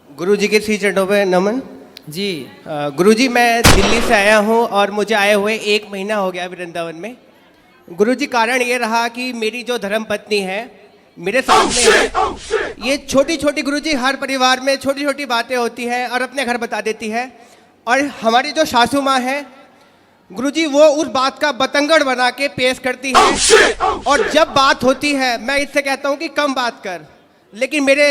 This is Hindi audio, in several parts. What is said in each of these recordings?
गुरुजी के श्री चरणों पे नमन। जी। गुरुजी मैं दिल्ली से आया हूँ और मुझे आए हुए 1 महीना हो गया वृंदावन में। गुरुजी कारण ये रहा कि मेरी जो धर्मपत्नी है मेरे सामने है। ये छोटी छोटी गुरुजी हर परिवार में छोटी छोटी बातें होती हैं और अपने घर बता देती है। और हमारी जो सासू माँ है गुरुजी वो उस बात का बतंगड़ बना के पेश करती है। और जब बात होती है मैं इससे कहता हूँ कि कम बात कर, लेकिन मेरे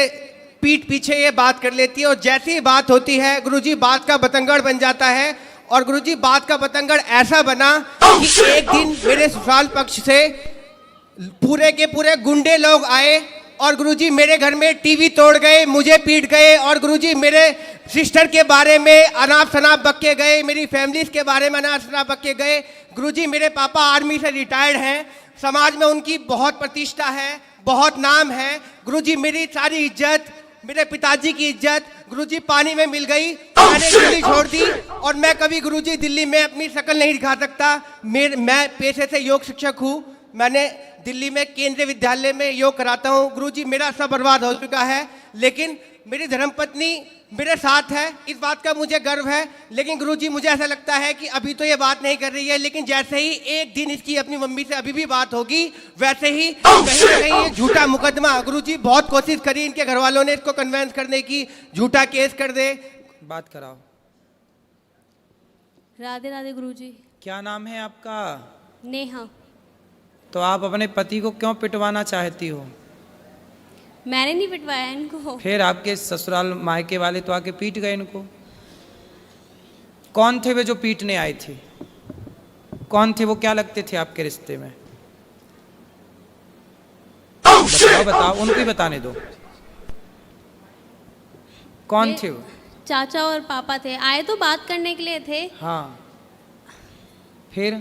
पीठ पीछे ये बात कर लेती है। और जैसी ही बात होती है गुरुजी बात का बतंगड़ बन जाता है। और गुरुजी बात का बतंगड़ ऐसा बना कि एक दिन मेरे ससुराल पक्ष से पूरे के पूरे गुंडे लोग आए और गुरुजी मेरे घर में टीवी तोड़ गए, मुझे पीट गए। और गुरुजी मेरे सिस्टर के बारे में अनाप शनाप बक के गए, मेरी फैमिलीज के बारे में अनाप शनाप बक के गए। गुरुजी मेरे पापा आर्मी से रिटायर्ड हैं, समाज में उनकी बहुत प्रतिष्ठा है, बहुत नाम है। गुरुजी मेरी सारी इज्जत, मेरे पिताजी की इज्जत गुरुजी पानी में मिल गई। मैंने दिल्ली छोड़ दी और मैं कभी गुरुजी दिल्ली में अपनी शक्ल नहीं दिखा सकता। मैं पेशे से योग शिक्षक हूँ। मैंने दिल्ली में केंद्रीय विद्यालय में योग कराता हूँ। गुरुजी मेरा सब बर्बाद हो चुका है, लेकिन मेरी धर्मपत्नी मेरे साथ है, इस बात का मुझे गर्व है। लेकिन गुरुजी मुझे ऐसा लगता है कि अभी तो ये बात नहीं कर रही है, लेकिन जैसे ही एक दिन इसकी अपनी मम्मी से अभी भी बात होगी वैसे ही कहीं ना कहीं ये झूठा मुकदमा। गुरुजी बहुत कोशिश करी इनके घर वालों ने इसको कन्वेंस करने की, झूठा केस कर दे। बात कराओ। राधे राधे गुरुजी। क्या नाम है आपका? नेहा। तो आप अपने पति को क्यों पिटवाना चाहती हो? मैंने नहीं पिटवाया इनको। फिर आपके ससुराल मायके वाले तो आके पीट गए इनको। कौन थे वे जो पीटने आए थे? कौन थे वो? क्या लगते थे आपके रिश्ते में? बताओ बताओ, उनको ही बताने दो। कौन थे वो? चाचा और पापा थे, आए तो बात करने के लिए थे। हाँ, फिर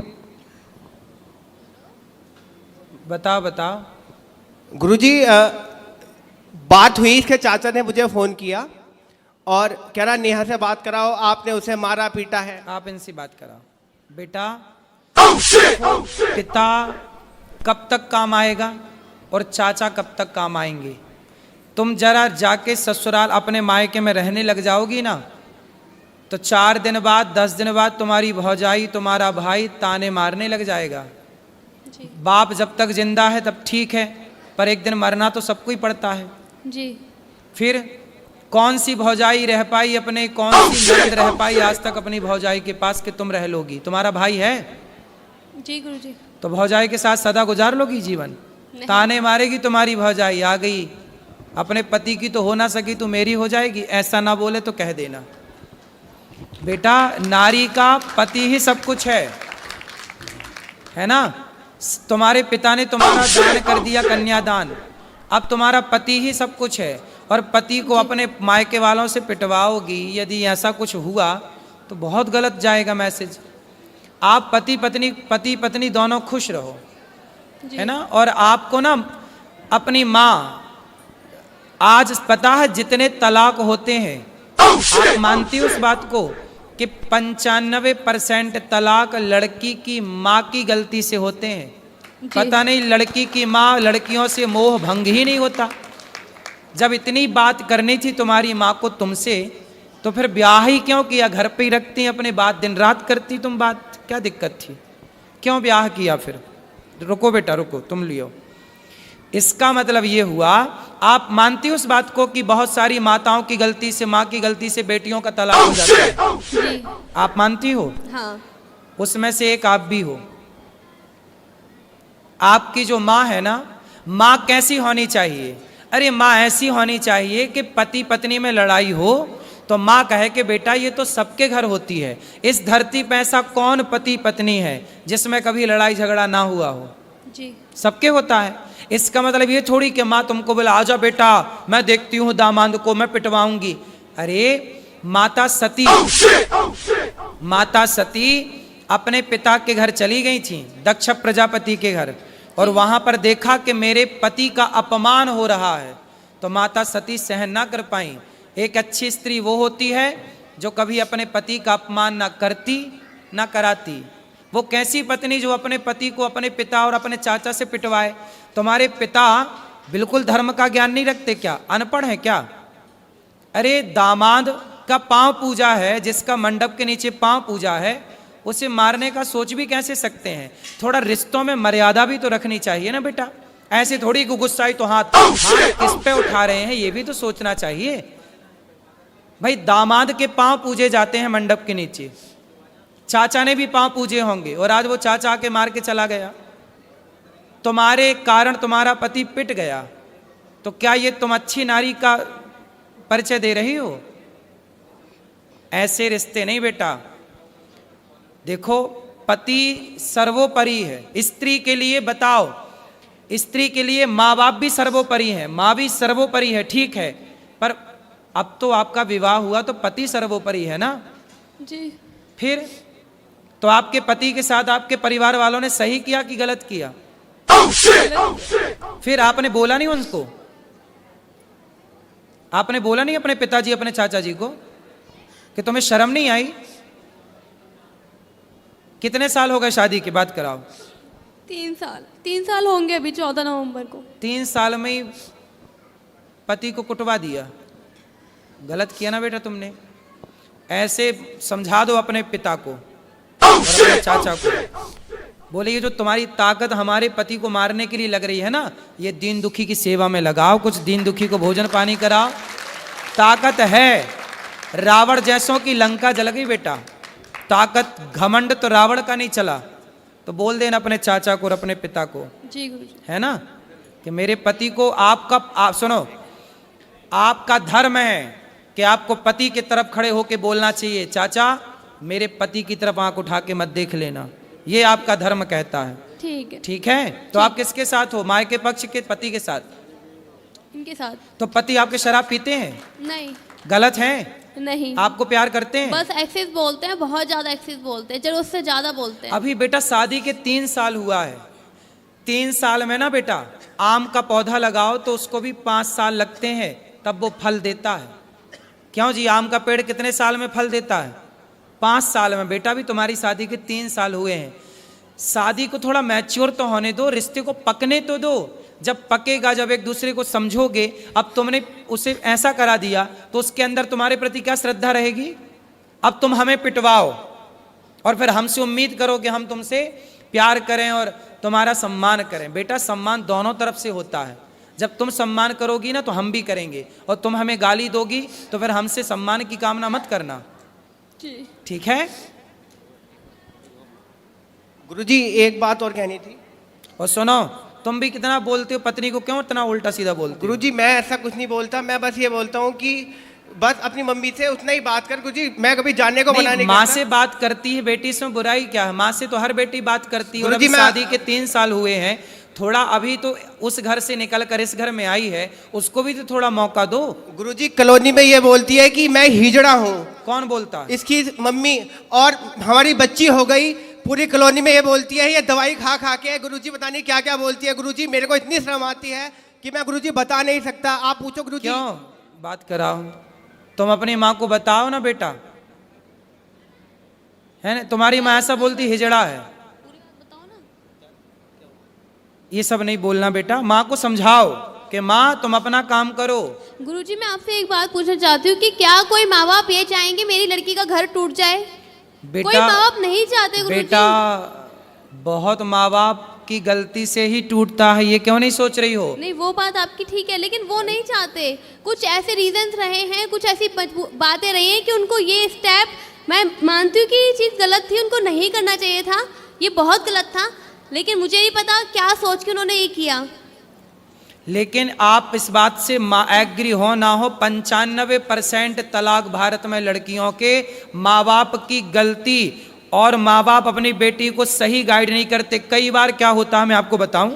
बताओ बताओ। गुरुजी बात हुई, इसके चाचा ने मुझे फोन किया और कह रहा नेहा से बात कराओ, आपने उसे मारा पीटा है। आप इनसे बात कराओ। बेटा, पिता कब तक काम आएगा और चाचा कब तक काम आएंगे? तुम जरा जाके ससुराल अपने मायके में रहने लग जाओगी ना, तो 4 दिन बाद 10 दिन बाद तुम्हारी भौजाई, तुम्हारा भाई ताने मारने लग जाएगा। जी। बाप जब तक जिंदा है तब ठीक है, पर एक दिन मरना तो सबको ही पड़ता है। जी। फिर कौन सी भौजाई रह पाई अपने, कौन सी ननद रह पाई आज तक अपनी भौजाई के पास कि तुम रह लोगी? तुम्हारा भाई है? जी गुरुजी। तो भौजाई के साथ सदा गुजार लोगी जीवन? ताने मारेगी तुम्हारी भौजाई, आ गई अपने पति की तो हो ना सकी तो मेरी हो जाएगी। ऐसा ना बोले तो कह देना। बेटा, नारी का पति ही सब कुछ है ना? तुम्हारे पिता ने तुम्हारा दान कर दिया, कन्यादान। अब तुम्हारा पति ही सब कुछ है और पति को अपने मायके वालों से पिटवाओगी, यदि ऐसा कुछ हुआ तो बहुत गलत जाएगा मैसेज। आप पति पत्नी दोनों खुश रहो, है ना? और आपको ना अपनी माँ, आज पता है जितने तलाक होते हैं, आप मानती हो उस बात को कि 95% तलाक लड़की की माँ की गलती से होते हैं? पता नहीं लड़की की माँ, लड़कियों से मोह भंग ही नहीं होता। जब इतनी बात करनी थी तुम्हारी माँ को तुमसे, तो फिर ब्याह ही क्यों किया? घर पे ही रखती अपने बात, दिन रात करती तुम बात, क्या दिक्कत थी? क्यों ब्याह किया फिर? रुको बेटा रुको, तुम लियो। इसका मतलब ये हुआ, आप मानती हो उस बात को कि बहुत सारी माताओं की गलती से, माँ की गलती से बेटियों का तलाक हो जाता है? जी। आप मानती हो? हाँ। उसमें से एक आप भी हो। आपकी जो माँ है ना, माँ कैसी होनी चाहिए? अरे माँ ऐसी होनी चाहिए कि पति पत्नी में लड़ाई हो तो माँ कहे कि बेटा ये तो सबके घर होती है, इस धरती पे ऐसा कौन पति पत्नी है जिसमें कभी लड़ाई झगड़ा ना हुआ हो? जी। सबके होता है। इसका मतलब ये थोड़ी कि माँ तुमको बोला आजा बेटा मैं देखती हूँ दामाद को मैं पिटवाऊंगी। अरे माता सती अपने पिता के घर चली गई थी, दक्ष प्रजापति के घर, और वहां पर देखा कि मेरे पति का अपमान हो रहा है, तो माता सती सहन ना कर पाई। एक अच्छी स्त्री वो होती है जो कभी अपने पति का अपमान ना करती ना कराती। वो कैसी पत्नी जो अपने पति को अपने पिता और अपने चाचा से पिटवाए? तुम्हारे पिता बिल्कुल धर्म का ज्ञान नहीं रखते क्या? अनपढ़ है क्या? अरे दामाद का पांव पूजा है, जिसका मंडप के नीचे पांव पूजा है, उसे मारने का सोच भी कैसे सकते हैं? थोड़ा रिश्तों में मर्यादा भी तो रखनी चाहिए ना बेटा। ऐसे थोड़ी गुस्साई तो हाथ किस पे उठा रहे हैं, ये भी तो सोचना चाहिए। भाई दामाद के पांव पूजे जाते हैं मंडप के नीचे, चाचा ने भी पांव पूजे होंगे, और आज वो चाचा आके मार के चला गया, तुम्हारे कारण तुम्हारा पति पिट गया, तो क्या ये तुम अच्छी नारी का परिचय दे रही हो? ऐसे रिश्ते नहीं बेटा। देखो, पति सर्वोपरि है। स्त्री के लिए बताओ, स्त्री के लिए माँ बाप भी सर्वोपरि है, माँ भी सर्वोपरि है, ठीक है, पर अब तो आपका विवाह हुआ तो पति सर्वोपरि है ना जी। फिर तो आपके पति के साथ आपके परिवार वालों ने सही किया कि गलत किया? फिर आपने बोला नहीं उनको? आपने बोला नहीं अपने पिताजी अपने चाचा जी को कि तुम्हें शर्म नहीं आई? कितने साल हो गए शादी की? बात कराओ। 3 साल होंगे अभी 14 नवंबर को। 3 साल में ही पति को कुटवा दिया, गलत किया ना बेटा तुमने। ऐसे समझा दो अपने पिता को और अपने चाचा को, बोले ये जो तुम्हारी ताकत हमारे पति को मारने के लिए लग रही है ना, ये दीन दुखी की सेवा में लगाओ, कुछ दीन दुखी को भोजन पानी कराओ, ताकत है। रावण जैसों की लंका जल गई बेटा, ताकत घमंड तो रावण का नहीं चला। तो बोल देना अपने चाचा को और अपने पिता को, जी गुरुजी, है ना, कि मेरे पति को आप सुनो, आपका धर्म है कि आपको पति की तरफ खड़े होकर बोलना चाहिए, चाचा मेरे पति की तरफ आंख उठा के मत देख लेना, ये आपका धर्म कहता है। ठीक है। ठीक है, तो आप किसके साथ हो? माँ के पक्ष के पति के साथ? इनके साथ। तो पति आपके शराब पीते हैं? नहीं। गलत है? नहीं। आपको प्यार करते हैं? बस एक्सेस बोलते हैं, बहुत ज्यादा एक्सेस बोलते हैं, जरूरत से ज्यादा बोलते हैं। अभी बेटा शादी के 3 साल हुआ है, 3 साल में ना बेटा आम का पौधा लगाओ तो उसको भी 5 साल लगते हैं तब वो फल देता है। क्यों जी? आम का पेड़ कितने साल में फल देता है? 5 साल में। बेटा भी तुम्हारी शादी के 3 साल हुए हैं, शादी को थोड़ा मैच्योर तो होने दो, रिश्ते को पकने तो दो। जब पकेगा, जब एक दूसरे को समझोगे, अब तुमने उसे ऐसा करा दिया तो उसके अंदर तुम्हारे प्रति क्या श्रद्धा रहेगी? अब तुम हमें पिटवाओ और फिर हमसे उम्मीद करो कि हम तुमसे प्यार करें और तुम्हारा सम्मान करें। बेटा सम्मान दोनों तरफ से होता है, जब तुम सम्मान करोगी ना तो हम भी करेंगे, और तुम हमें गाली दोगी तो फिर हमसे सम्मान की कामना मत करना, ठीक है? गुरुजी एक बात और कहनी थी। और सुनो, तुम भी कितना बोलते हो, पत्नी को क्यों इतना उल्टा सीधा बोलते हो? गुरुजी मैं ऐसा कुछ नहीं बोलता, मैं बस ये बोलता हूँ कि बस अपनी मम्मी से उतना ही बात कर। गुरुजी मैं कभी जानने को मना नहीं माँ करता। से बात करती है बेटी, इसमें बुराई क्या है? माँ से तो हर बेटी बात करती है। और गुरुजी अभी मैं शादी के 3 साल हुए हैं, थोड़ा अभी तो उस घर से निकल कर इस घर में आई है, उसको भी तो थोड़ा मौका दो। गुरुजी कॉलोनी में ये बोलती है कि मैं हिजड़ा हूँ। कौन बोलता है? इसकी मम्मी, और हमारी बच्ची हो गई, पूरी कॉलोनी में ये बोलती है ये दवाई खा खा के। गुरुजी पता नहीं क्या क्या बोलती है। गुरुजी मेरे को इतनी शर्म आती है कि मैं गुरुजी बता नहीं सकता, आप पूछो गुरुजी। क्यों बात कराओ? तुम अपनी माँ को बताओ ना बेटा, है ना? तुम्हारी माँ ऐसा बोलती हिजड़ा है, ये सब नहीं बोलना बेटा। माँ को समझाओ कि माँ तुम अपना काम करो। गुरुजी मैं आपसे एक बात पूछना चाहती हूँ कि क्या कोई माँ बाप ये चाहेंगे मेरी लड़की का घर टूट जाए? बेटा, कोई माँ बाप नहीं चाहते गुरुजी। बेटा बहुत माँ बाप की गलती से ही टूटता है, ये क्यों नहीं सोच रही हो? नहीं वो बात आपकी ठीक है, लेकिन वो नहीं चाहते। कुछ ऐसे रीजंस रहे हैं, कुछ ऐसी बातें रही हैं कि उनको ये स्टेप, मैं मानती हूँ कि ये चीज़ गलत थी, उनको नहीं करना चाहिए था, ये बहुत गलत था, लेकिन मुझे नहीं पता क्या सोच के उन्होंने ये किया। लेकिन आप इस बात से एग्री हो ना हो, 95% तलाक भारत में लड़कियों के माँ बाप की गलती, और माँ बाप अपनी बेटी को सही गाइड नहीं करते। कई बार क्या होता है मैं आपको बताऊं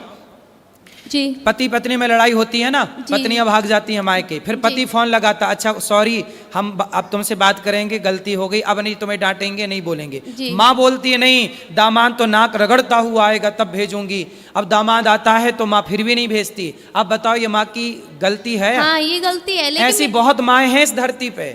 जी, पति पत्नी में लड़ाई होती है ना, पत्नियां भाग जाती हैं मायके, फिर पति फोन लगाता, अच्छा सॉरी हम अब तुमसे बात करेंगे, गलती हो गई, अब नहीं तुम्हें डांटेंगे, नहीं बोलेंगे। माँ बोलती है नहीं, दामाद तो नाक रगड़ता हुआ आएगा तब भेजूंगी। अब दामाद आता है तो माँ फिर भी नहीं भेजती। अब बताओ ये माँ की गलती है? हाँ ये गलती है, लेकिन ऐसी बहुत माएँ हैं इस धरती पे,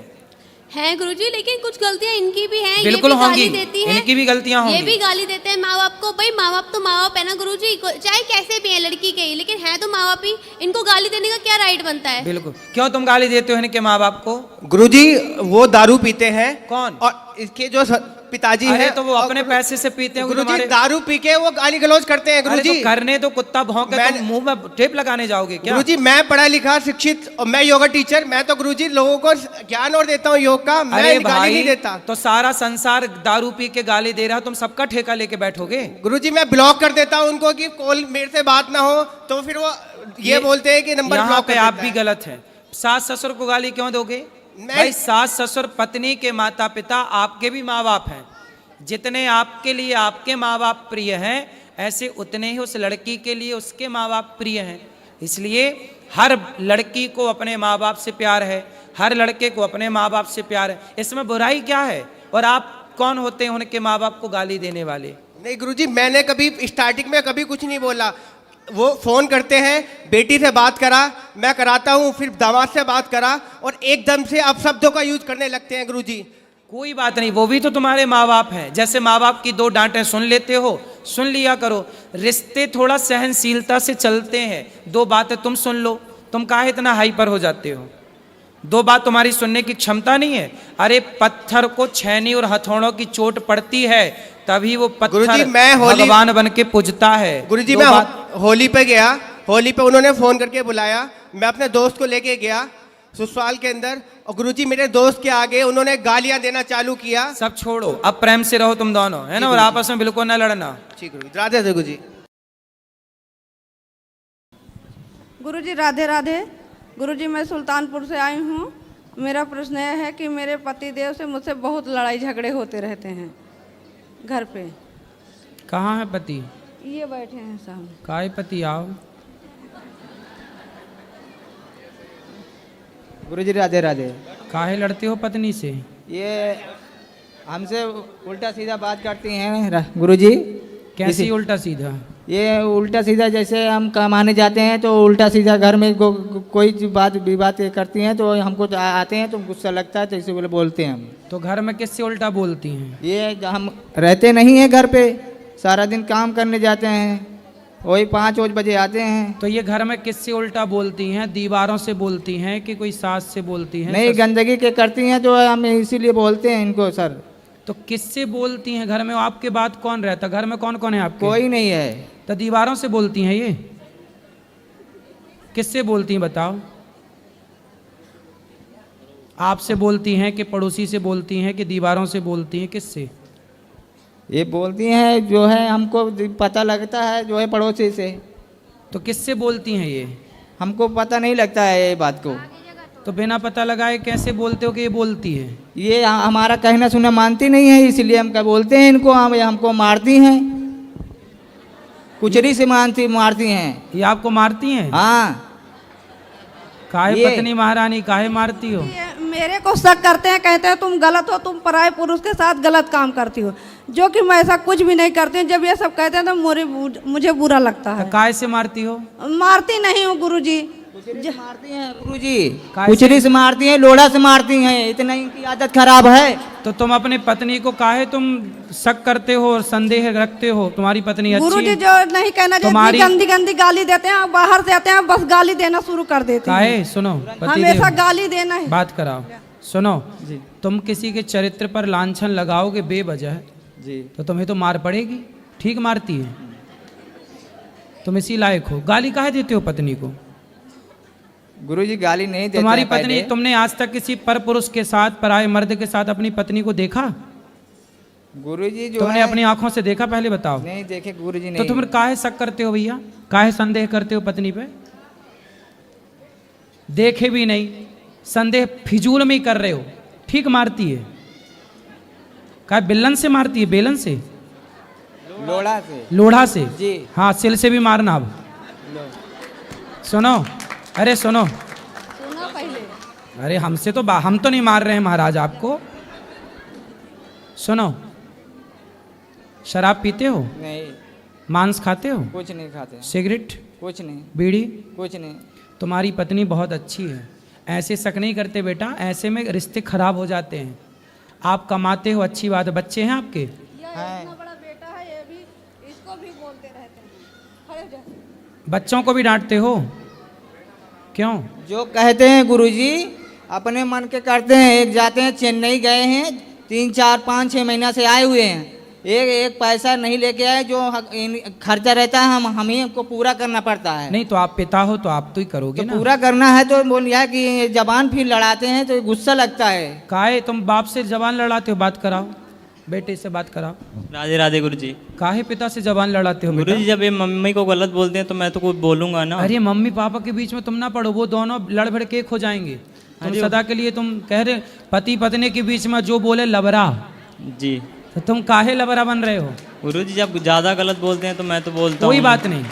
हैं गुरुजी, लेकिन कुछ गलतियां इनकी भी हैं। बिल्कुल ये भी होंगी, गाली देती है, इनकी भी गलतियां ये होंगी। भी गाली देते हैं माँ बाप को। भाई माँ बाप तो माँ बाप है ना गुरुजी, चाहे कैसे भी है लड़की के ही, लेकिन है तो माँ बाप ही। इनको गाली देने का क्या राइट बनता है? बिल्कुल। क्यों तुम गाली देते हो इनके माँ बाप को? गुरुजी वो दारू पीते हैं। कौन? और इसके जो पिताजी अरे हैं तो वो अपने पैसे से पीते हैं। गुरुजी तुम्हारे दारू पी के वो गाली गलौज करते हैं अरे गुरुजी। तो करने तो कुत्ता भौंके, मैं- तुम मुंह में टेप लगाने जाओगे क्या? गुरुजी मैं पढ़ा लिखा शिक्षित और मैं योगा टीचर, मैं तो गुरुजी लोगों को ज्ञान और देता हूँ योग का, मैं अरे गाली नहीं देता। तो सारा संसार दारू पी के गाली दे रहा, तुम सबका ठेका लेके बैठोगे? गुरुजी मैं ब्लॉक कर देता हूँ उनको कि कॉल मेरे से बात ना हो, तो फिर वो ये बोलते हैं कि नंबर यहाँ ब्लॉक पे कर आप देता भी है। गलत है। सास ससुर को गाली क्यों दोगे? मैं- भाई सास ससुर पत्नी के माता पिता आपके भी माँ बाप हैं। जितने आपके लिए आपके माँ बाप प्रिय हैं, ऐसे उतने ही उस लड़की के लिए उसके माँ बाप प्रिय हैं। इसलिए हर लड़की को अपने माँ बाप से प्यार है, हर लड़के को अपने माँ बाप से प्यार है। इसमें बुराई क्या है? और आप कौन होते हैं उनके माँ बाप को गाली देने वाले? नहीं गुरुजी मैंने कभी स्टार्टिंग में कभी कुछ नहीं बोला। वो फोन करते हैं, बेटी से बात करा, मैं कराता हूँ, फिर दामाद से बात करा, और एकदम से अब शब्दों का यूज करने लगते हैं गुरुजी। कोई बात नहीं, वो भी तो तुम्हारे माँ बाप हैं। जैसे माँ बाप की दो डांटें सुन लेते हो, सुन लिया करो। रिश्ते थोड़ा सहनशीलता से चलते हैं। दो बातें तुम सुन लो, तुम काहे इतना हाइपर हो जाते हो? दो बात तुम्हारी सुनने की क्षमता नहीं है। अरे पत्थर को छेनी और हथौड़ों की चोट पड़ती है, तभी वो गुरुजी, पत्थर मैं भगवान बन के पूजता है। गुरुजी दो मैं बात- होली पे गया, होली पे उन्होंने फोन करके बुलाया, मैं अपने दोस्त को लेके गया ससुराल के अंदर, और गुरुजी मेरे दोस्त के आगे उन्होंने गालियां देना चालू किया। सब छोड़ो, अब प्रेम से रहो तुम दोनों, है ना? और आपस में बिल्कुल ना लड़ना। ठीक गुरुजी, राधे राधे गुरुजी। गुरुजी राधे राधे। गुरुजी मैं सुल्तानपुर से आई हूँ। मेरा प्रश्न यह है कि मेरे पति देव से मुझसे बहुत लड़ाई झगड़े होते रहते हैं घर पे। कहाँ है पति? ये बैठे हैं सामने। काय पति? आओ। गुरुजी राधे राधे। काहे लड़ते हो पत्नी से? ये हमसे उल्टा सीधा बात करती हैं गुरुजी। कैसी उल्टा सीधा? ये उल्टा सीधा जैसे हम कमाने जाते हैं तो उल्टा सीधा घर में कोई बात विवाद करती हैं, तो हमको आते हैं तो गुस्सा लगता है, तो इसे बोले बोलते हैं हम। तो घर में किससे उल्टा बोलती हैं? ये हम रहते नहीं हैं घर पे, सारा दिन काम करने जाते हैं, वही 5 बजे आते हैं। तो ये घर में किससे उल्टा बोलती हैं? दीवारों से बोलती हैं कि कोई सास से बोलती हैं? नहीं, गंदगी के करती हैं तो हम इसीलिए बोलते हैं इनको सर। तो किससे बोलती हैं घर में? आपके बाद कौन रहता? घर में कौन कौन है आपके? कोई नहीं है। तो दीवारों से बोलती हैं ये? किससे बोलती हैं बताओ? आपसे बोलती हैं कि पड़ोसी से बोलती हैं कि दीवारों से बोलती हैं? किससे? ये बोलती हैं जो है हमको पता लगता है, जो है पड़ोसी से। तो किससे बोलती हैं ये? हमको पता नहीं लगता है ये बात को। तो बिना पता लगाए कैसे बोलते हो कि ये बोलती है? ये हमारा कहना सुना मानती नहीं है, इसलिए हम क्या बोलते हैं इनको। हम हमको मारती हैं, कुचरी से मारती हैं। ये आपको मारती हैं? हाँ। काहे ये- पत्नी महारानी काहे मारती हो? ये मेरे को शक करते हैं, कहते हैं तुम गलत हो, तुम पराये पुरुष के साथ गलत काम करती हो, जो कि मैं ऐसा कुछ भी नहीं करती हूँ। जब ये सब कहते हैं तो मुझे बुरा लगता है। तो काहे से मारती हो? मारती नहीं हूँ गुरुजी। मारती हैं गुरुजी, काय कुचरी से मारती हैं, लोढ़ा से मारती हैं, इतना इनकी आदत खराब है। तो तुम अपनी पत्नी को काहे तुम शक करते हो और संदेह रखते हो? तुम्हारी पत्नी अच्छी गुरुजी है? जो नहीं कहना चाहिए, तुम्हारी- गंदी गंदी गाली देते हैं, बाहर से आते हैं बस गाली देना शुरू कर देते हैं। काहे? सुनो, हमेशा पति गाली देना है। बात कराओ। सुनो, तुम किसी के चरित्र पर लांछन लगाओगे बेवजह, जी तो तुम्हें तो मार पड़ेगी। ठीक मारती है? तुम इसी लायक हो। गाली काहे देते हो पत्नी को? गुरुजी गाली नहीं देते तुम्हारी हैं पत्नी, पहले। तुमने आज तक किसी पर पुरुष के साथ, पराये मर्द के साथ अपनी पत्नी को देखा? गुरुजी जो तुमने है अपनी आंखों से देखा? पहले बताओ। नहीं देखे गुरुजी तो नहीं। तुम काहे शक करते हो भैया? काहे संदेह करते हो पत्नी पे? देखे भी नहीं, संदेह फिजूल में ही कर रहे हो। ठीक मारती है? काहे बेलन से मारती है? बेलन से? लोढ़ा से। लोढ़ा से? जी। हाँ, सिल से भी मारना। अब सुनो, अरे सुनो, सुनो पहले। अरे हमसे तो हम तो नहीं मार रहे हैं महाराज आपको। सुनो, शराब पीते हो? नहीं, मांस खाते हो? कुछ नहीं खाते, सिगरेट, कुछ नहीं, बीड़ी? कुछ नहीं। तुम्हारी पत्नी बहुत अच्छी है। ऐसे शक नहीं करते बेटा, ऐसे में रिश्ते खराब हो जाते हैं। आप कमाते हो, अच्छी बात है। बच्चे हैं आपके? इतना बड़ा बेटा है, ये भी इसको भी बोलते रहते हैं। खड़े हो जा। बच्चों को भी डांटते हो क्यों? जो कहते हैं गुरुजी अपने मन के करते हैं। एक जाते हैं, चेन्नई गए हैं, 3 4 5 6 महीना से आए हुए हैं, एक पैसा नहीं लेके आए। जो खर्चा रहता है हम ही हमको पूरा करना पड़ता है। नहीं तो आप पिता हो तो आप तो ही करोगे तो ना। पूरा करना है तो बोल यार कि जबान फिर लड़ाते हैं तो गुस्सा लगता है। काहे तुम बाप से जबान लड़ाते हो? बात कराओ, बेटे से बात कराओ। राधे राधे गुरुजी। काहे पिता से जबान लड़ाते हो बेटा? गुरुजी जब ये मम्मी को गलत बोलते हैं तो मैं तो कुछ बोलूंगा ना। अरे मम्मी पापा के बीच में तुम ना पढ़ो, वो दोनों लड़ भड़ के एक हो जाएंगे। तुम अरे सदा के लिए तुम कह रहे पति पत्नी के बीच में जो बोले लबरा, जी तो तुम काहे लबरा बन रहे हो? गुरुजी जब ज़्यादा गलत बोलते हैं तो मैं तो बोलता हूँ। कोई बात नहीं,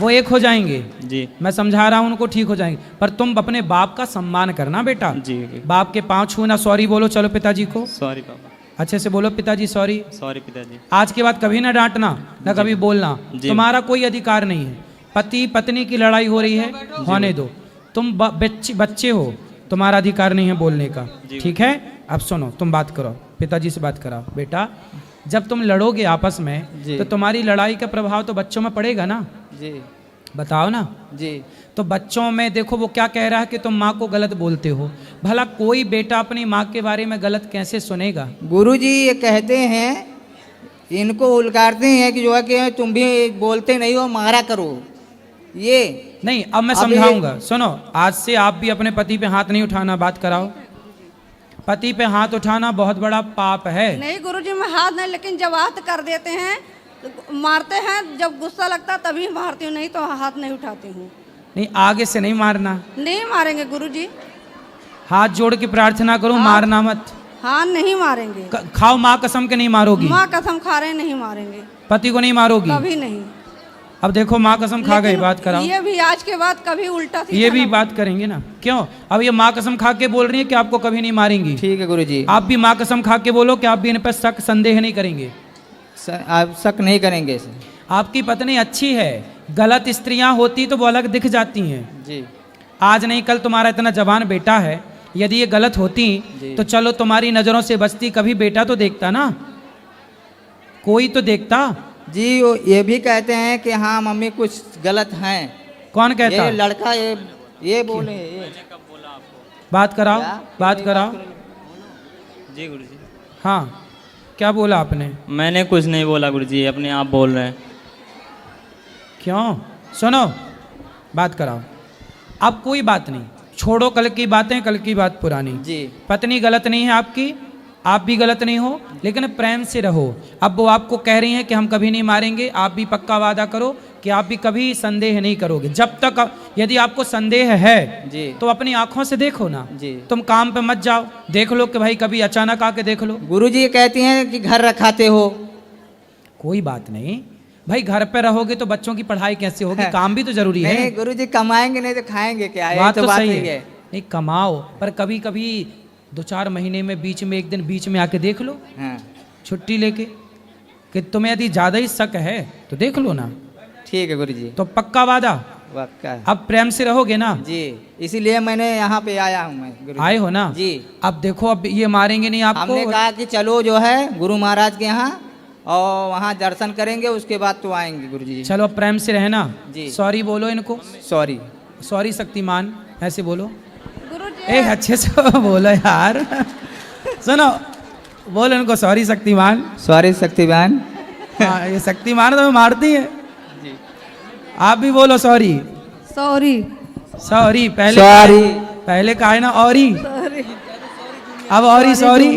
वो एक हो जाएंगे। जी मैं समझा रहा हूँ उनको, ठीक हो जाएंगे। पर तुम अपने बाप का सम्मान करना बेटा। जी बाप के पाँव छूना, सॉरी बोलो। चलो पिताजी को सॉरी पापा। अच्छे से बोलो, पिताजी सॉरी। सॉरी पिताजी। आज के बाद कभी ना डांटना, ना कभी बोलना। जी। तुम्हारा कोई अधिकार नहीं है। पति पत्नी की लड़ाई हो रही है, होने दो। तुम बच्चे हो, तुम्हारा अधिकार नहीं है बोलने का। ठीक है, अब सुनो, तुम बात करो, पिताजी से बात कराओ। बेटा जब तुम लड़ोगे आपस में जी। तो तुम्हारी लड़ाई का प्रभाव तो बच्चों में पड़ेगा ना। जी बताओ ना। जी। तो बच्चों में देखो वो क्या कह रहा है कि तुम माँ को गलत बोलते हो। भला कोई बेटा अपनी माँ के बारे में गलत कैसे सुनेगा? गुरुजी ये कहते हैं, इनको उलगारते हैं कि जो है कि तुम भी बोलते नहीं हो, मारा करो। ये नहीं, अब मैं अब ये- समझाऊंगा। सुनो, आज से आप भी अपने पति पे हाथ नहीं उठाना। बात कराओ। पति पे हाथ उठाना बहुत बड़ा पाप है। नहीं गुरुजी मैं हाथ नहीं, लेकिन जब बात कर देते हैं तो मारते हैं। जब गुस्सा लगता है तभी मारती हूँ, नहीं तो हाथ नहीं उठाती हूँ। नहीं, आगे से नहीं मारना। नहीं मारेंगे गुरुजी। हाथ जोड़ के प्रार्थना करो, मारना मत। हाँ नहीं मारेंगे। खाओ माँ कसम के नहीं मारोगी। माँ कसम खा रहे हैं, नहीं मारेंगे, पति को नहीं मारोगी। कभी नहीं। अब देखो माँ कसम खा गई, लेकिन बात कराओ। ये भी आज के बाद कभी उल्टा सीधा ये भी ना- बात करेंगे ना। क्यों? अब ये माँ कसम खा के बोल रही है कि आपको कभी नहीं मारेंगी। ठीक है गुरुजी। आप भी माँ कसम खा के बोलो कि आप भी इन पर शक संदेह नहीं करेंगे। आप शक नहीं करेंगे इसे। आपकी पत्नी अच्छी है, गलत स्त्रियां होती तो वो अलग दिख जाती हैं। जी आज नहीं कल तुम्हारा इतना जवान बेटा है, यदि ये गलत होती तो चलो तुम्हारी नजरों से बचती, कभी बेटा तो देखता ना, कोई तो देखता। जी वो ये भी कहते हैं कि हाँ मम्मी कुछ गलत हैं। कौन कहता? ये लड़का ये बोले ये। बात कराओ, क्या? बात कराओ। जी गुरुजी। हाँ, क्या बोला आपने? मैंने कुछ नहीं बोला गुरुजी, अपने आप बोल रहे हैं। क्यों? सुनो, बात कराओ। अब कोई बात नहीं, छोड़ो कल की बातें, कल की बात पुरानी। जी पत्नी गलत नहीं है आपकी, आप भी गलत नहीं हो, लेकिन प्रेम से रहो। अब वो आपको कह रही हैं कि हम कभी नहीं मारेंगे, आप भी पक्का वादा करो कि आप भी कभी संदेह नहीं करोगे। जब तक यदि आपको संदेह है जी तो अपनी आंखों से देखो ना। जी। तुम काम पे मत जाओ, देख लो कि भाई कभी अचानक आके देख लो। गुरुजी कहती हैं कि घर रखाते हो। कोई बात नहीं भाई, घर पे रहोगे तो बच्चों की पढ़ाई कैसे होगी? है। काम भी तो जरूरी है। नहीं गुरुजी कमाएंगे नहीं तो खाएंगे क्या? बात ये तो सही नहीं है। नहीं, कमाओ, पर कभी कभी 2-4 महीने में बीच में एक दिन बीच में आके देख लो, हाँ छुट्टी लेके, कि तुम्हें यदि ज्यादा ही शक है तो देख लो ना। ठीक है गुरुजी। तो पक्का वादा? पक्का है। अब प्रेम से रहोगे ना? जी इसीलिए मैंने यहाँ पे आया हूँ मैं गुरुजी। आए हो ना? जी। अब देखो, अब ये मारेंगे नहीं आपको। हमने कहा कि चलो जो है गुरु महाराज के यहाँ और वहाँ दर्शन करेंगे, उसके बाद तो आएंगे गुरुजी। चलो अब प्रेम से रहना। जी। सॉरी बोलो इनको, सॉरी। सॉरी शक्तिमान, ऐसे बोलो। गुरुजी ए अच्छे से बोलो यार। सुनो, बोलो इनको सॉरी शक्तिमान। सॉरी शक्तिवान। हाँ, ये शक्तिमान तो मारती है। आप भी बोलो सॉरी। सॉरी। सॉरी पहले सॉरी। पहले कहा है ना औरी, सॉरी अब औरी सॉरी।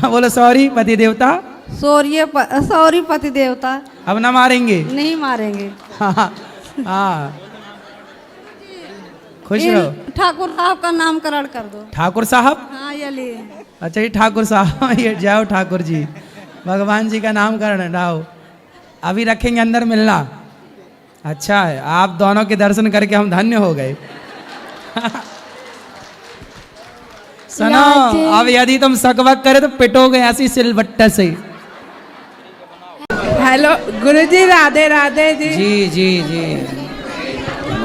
बोलो सॉरी पति देवता, सॉरी पति देवता। अब ना मारेंगे। नहीं मारेंगे। हाँ हाँ, खुश रहो। ठाकुर साहब का नामकरण कर दो। ठाकुर साहब? हाँ ये लिए। अच्छा ये ठाकुर साहब, ये जाओ ठाकुर जी, भगवान जी का नाम करना डाओ, अभी रखेंगे अंदर मिलना। अच्छा है, आप दोनों के दर्शन करके हम धन्य हो गए। सुनो, अब यदि तुम सकवक करे तो पिटोगे ऐसी सिलबट्टे से। हेलो गुरुजी, राधे राधे जी। जी जी जी।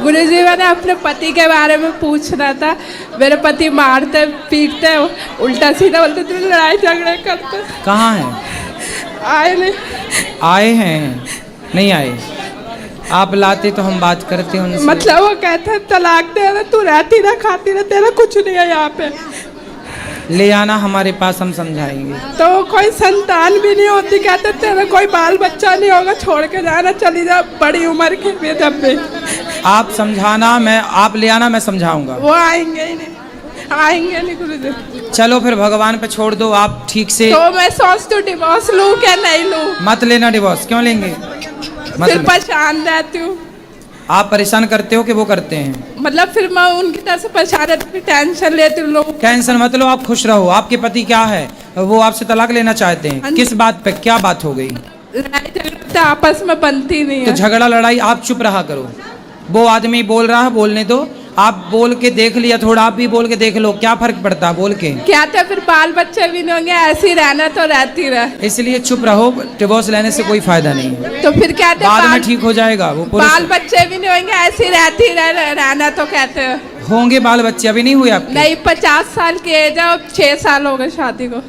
गुरुजी मैंने अपने पति के बारे में पूछना था। मेरे पति मारते पीटते उल्टा सीधा बोलते थे, लड़ाई झगड़े करते। कहाँ हैं? आए नहीं। आए हैं? नहीं आए? आप लाते तो हम बात करते उनसे। मतलब वो कहते हैं तलाक दे रहे, तू रहती ना खाती ना, तेरा कुछ नहीं है यहाँ पे। ले आना हमारे पास, हम समझाएंगे। तो कोई संतान भी नहीं होती, कहते तेरा कोई बाल बच्चा नहीं होगा, छोड़ के जाना, चली जा बड़ी उम्र की भी जब भी। आप समझाना, मैं आप ले आना, मैं समझाऊंगा। वो आएंगे ही नहीं, आएंगे नहीं गुरुजी। चलो फिर भगवान पे छोड़ दो, आप ठीक से। तो मैं सोचती हूँ डिवोर्स लूँ क्या नहीं लूँ। मत लेना डिवोर्स। क्यों लेंगे? मत फिर लो। परेशान रहती हूँ। आप परेशान करते हो कि वो करते हैं? मतलब फिर मैं उनकी तरफ से परेशान रहती हूँ, टेंशन लेती हूँ लोग। टेंशन मत लो, आप खुश रहो। आपके पति क्या है, वो आपसे तलाक लेना चाहते हैं। किस बात पे, क्या बात हो गई? लड़ाई झगड़ा आपस में बनती नहीं तो है। झगड़ा लड़ाई, आप चुप रहा करो। वो आदमी बोल रहा है, बोलने दो। आप बोल के देख लिया थोड़ा, आप भी बोल के देख लो, क्या फर्क पड़ता है बोल के। क्या था फिर बाल बच्चे भी नहीं होंगे, ऐसे ही रहना तो रहती रहे। इसलिए चुप रहो, डिवोर्स लेने से कोई फायदा नहीं है। तो फिर कहते बाद में ठीक हो जाएगा वो। बाल बच्चे भी नहीं होंगे, ऐसे ही रहती रहना तो कहते हैं। होंगे बाल बच्चे, अभी नहीं हुए आपके? नहीं, 50 साल की एज है और 6 साल हो गए शादी को।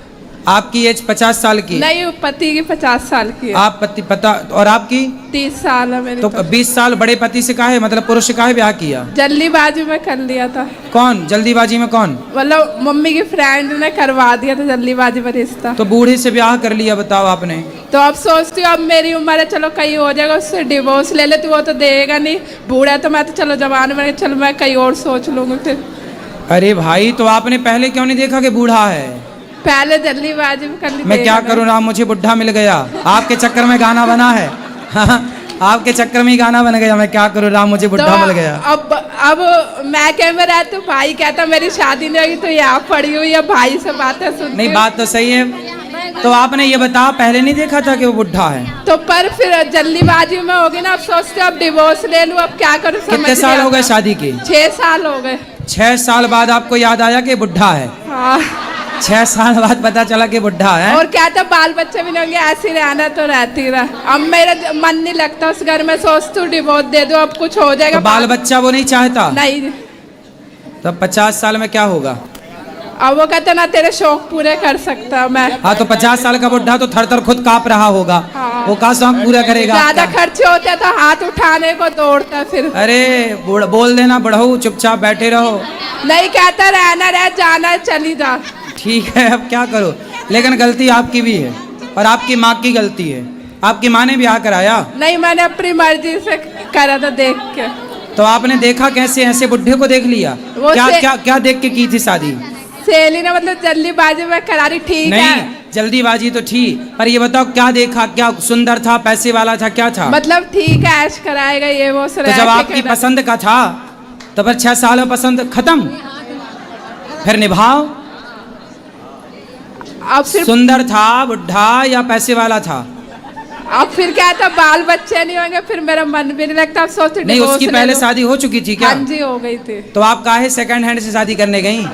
आपकी एज 50 साल की? नहीं, पति की 50 साल की है। आप पति पता, और आपकी? 30 साल है मेरी। तो 20 साल बड़े पति से काहे, मतलब पुरुष से काहे ब्याह किया? जल्दीबाजी में कर लिया था। कौन जल्दीबाजी में? कौन? मतलब मम्मी की फ्रेंड ने करवा दिया था जल्दीबाजी में रिश्ता। तो बूढ़े से ब्याह कर लिया, बताओ आपने। तो अब सोचती हूँ अब मेरी उम्र है, चलो कहीं हो जाएगा, उससे डिवोर्स ले ले, तो वो तो देगा नहीं। बूढ़ा तो मैं तो चलो जवान में, चलो मैं कहीं और सोच लूंगी फिर। अरे भाई, तो आपने पहले क्यों नहीं देखा कि बूढ़ा है? पहले जल्दीबाजी में कर ली। मैं क्या करूँ ना, मुझे बुढ़ा मिल गया। आपके चक्कर में गाना बना है। आपके चक्कर में ही गाना बन गया। मैं क्या करूँ राम, मुझे बुढ़ा मिल गया। अब मैं कह में रहती हूँ, भाई कहता मेरी शादी नहीं होगी तो यहाँ पड़ी हुई है, भाई से बातें सुनती। नहीं, बात तो सही है। तो आपने ये बताया, पहले नहीं देखा था कि वो बुढ़ा है? तो पर फिर जल्दीबाजी में होगी ना, अब सोचते अब डिवोर्स ले लूँ, अब क्या करूँ। कितने साल हो गए शादी के? 6 साल हो गए। 6 साल बाद आपको याद आया कि बुढ़ा है? हाँ। 6 साल बाद पता चला कि बुढ़ा है। और क्या था, बाल बच्चे भी नहीं होंगे, ऐसे रहना तो रहती रहा। अब मेरा मन नहीं लगता उस घर में, सोचती हूँ डिवोर्स दे दो, अब कुछ हो जाएगा। तो बाल बच्चा वो नहीं चाहता? नहीं। तो 50 साल में क्या होगा? अब वो कहते ना तेरे शौक पूरे कर सकता मैं। हाँ, तो 50 साल का बुढ़ा तो थर थर खुद कांप रहा होगा। हाँ। वो का शौक पूरा करेगा? ज्यादा खर्चे होते तो हाथ उठाने को दौड़ता फिर। अरे बोल देना, बढ़ो चुपचाप बैठे रहो। नहीं, कहता रहना रह, जाना चली जा। ठीक है, अब क्या करो। लेकिन गलती आपकी भी है और आपकी माँ की गलती है। आपकी माँ ने ब्याह कराया? नहीं, मैंने अपनी मर्जी से करा था, देख के। तो आपने देखा कैसे? ऐसे बुढ़े को देख लिया? क्या देख के की थी शादी? सहेली ने मतलब जल्दीबाजी में करा रही। ठीक है, नहीं, जल्दीबाजी तो ठीक, पर ये बताओ क्या देखा? क्या सुंदर था, पैसे वाला था, क्या था? मतलब ठीक है, ऐश कराएगा ये वो। तो जब आपकी पसंद का था तो फिर 6 साल में पसंद खत्म, फिर निभाओ। अब फिर सुंदर था बुढ़ा या पैसे वाला था? अब फिर क्या था, बाल बच्चे नहीं होंगे, फिर मेरा मन भी नहीं लगता। अब सोचती नहीं, उसकी पहले शादी हो चुकी थी क्या? हाँ जी, हो गई थी। तो आप काहे सेकंड हैंड से शादी करने गई?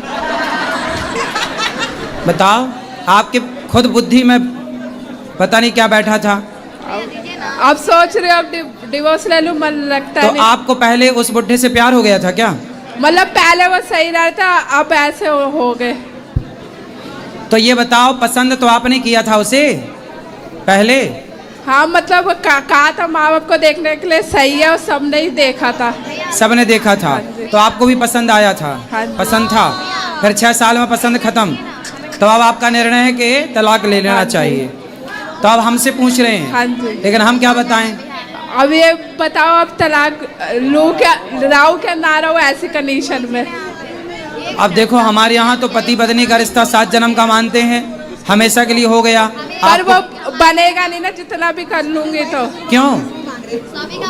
बताओ, आपके खुद बुद्धि में पता नहीं क्या बैठा था। अब सोच रहे हो अब डिवोर्स ले लूं, मन लगता तो नहीं। आपको पहले उस बुढ़े से प्यार हो गया था क्या? मतलब पहले वो सही रहता, अब ऐसे हो गए। तो ये बताओ, पसंद तो आपने किया था उसे पहले? हाँ, मतलब कहा था माँ बाप को देखने के लिए सही है, और सबने ही देखा था। सबने देखा था। तो आपको भी पसंद आया था? हाँ जी। पसंद था। फिर 6 साल में पसंद खत्म, तो अब आपका निर्णय है कि तलाक ले लेना चाहिए। तो अब हमसे पूछ रहे हैं। हाँ जी। लेकिन हम क्या बताएं? अब ये बताओ, अब तलाक लूं क्या, राहु क्या ना राहु ऐसी कंडीशन में? अब देखो, हमारे यहाँ तो पति पत्नी का रिश्ता 7 जन्म का मानते हैं, हमेशा के लिए हो गया। पर वो बनेगा नहीं ना, जितना भी कर लूंगी तो। क्यों?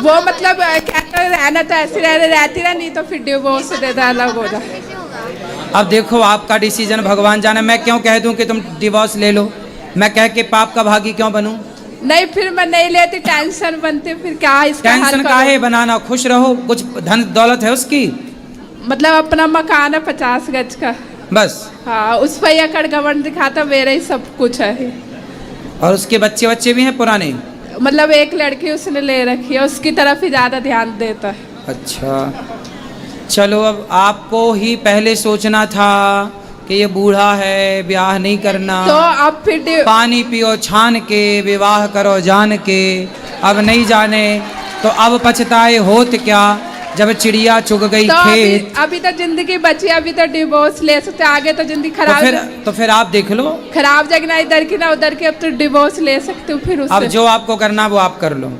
वो मतलब क्या रहना तो ऐसी रहती रह, नहीं तो फिर डिवोर्स दे दे, अलग हो जाए। अब देखो, आपका डिसीजन भगवान जाने। मैं क्यों कह दूं कि तुम डिवोर्स ले लो? मैं कह के पाप का भागी क्यों बनूं? नहीं, फिर मैं नहीं लेती, टेंशन बनती, फिर क्या इसका हल टेंशन करूं? काहे बनाना, खुश रहो। कुछ धन दौलत है उसकी? मतलब अपना मकान है 50 गज का, बस। हाँ, उस पर एकड़ गवर्न दिखाता, मेरा ही सब कुछ है। और उसके बच्चे भी हैं पुराने? मतलब एक लड़की उसने ले रखी है, उसकी तरफ ही ज्यादा ध्यान देता है। अच्छा, चलो अब आपको ही पहले सोचना था कि ये बूढ़ा है, ब्याह नहीं करना, तो अब फिर पानी पियो छान के, विवाह करो जान के, अब नहीं जाने तो अब पछताए होत क्या, जब चिड़िया चुग गई तो खेत। अभी तो जिंदगी बची, अभी तो डिवोर्स ले सकते, आगे तो जिंदगी खराब तो फिर आप देख लो, खराब जगह इधर की ना उधर की, अब तो डिवोर्स ले सकते हो फिर उससे। अब जो आपको करना वो आप कर लो।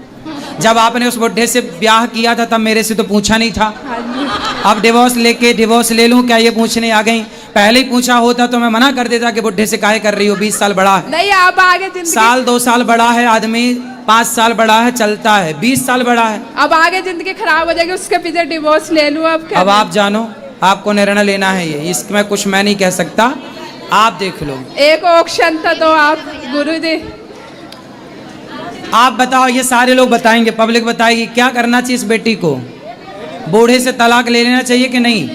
जब आपने उस बुढ़े से ब्याह किया था तब मेरे से तो पूछा नहीं था। हाँ जी। अब डिवोर्स ले लूं क्या ये पूछने आ गई? पहले ही पूछा होता तो मैं मना कर देता कि बुढ़े से काहे कर रही हो, 20 साल बड़ा है। नहीं, अब आगे जिंदगी, साल 2 साल बड़ा है आदमी, 5 साल बड़ा है चलता है, 20 साल बड़ा है। अब आगे जिंदगी खराब हो जाएगी, उसके पीछे डिवोर्स ले लूं अब क्या? अब आप जानो, आपको निर्णय लेना है ये, इसमें कुछ मैं नहीं कह सकता, आप देख लो। एक ऑप्शन था तो आप गुरुजी आप बताओ, ये सारे लोग बताएंगे, पब्लिक बताएगी क्या करना चाहिए इस बेटी को? बूढ़े से तलाक ले लेना चाहिए कि नहीं?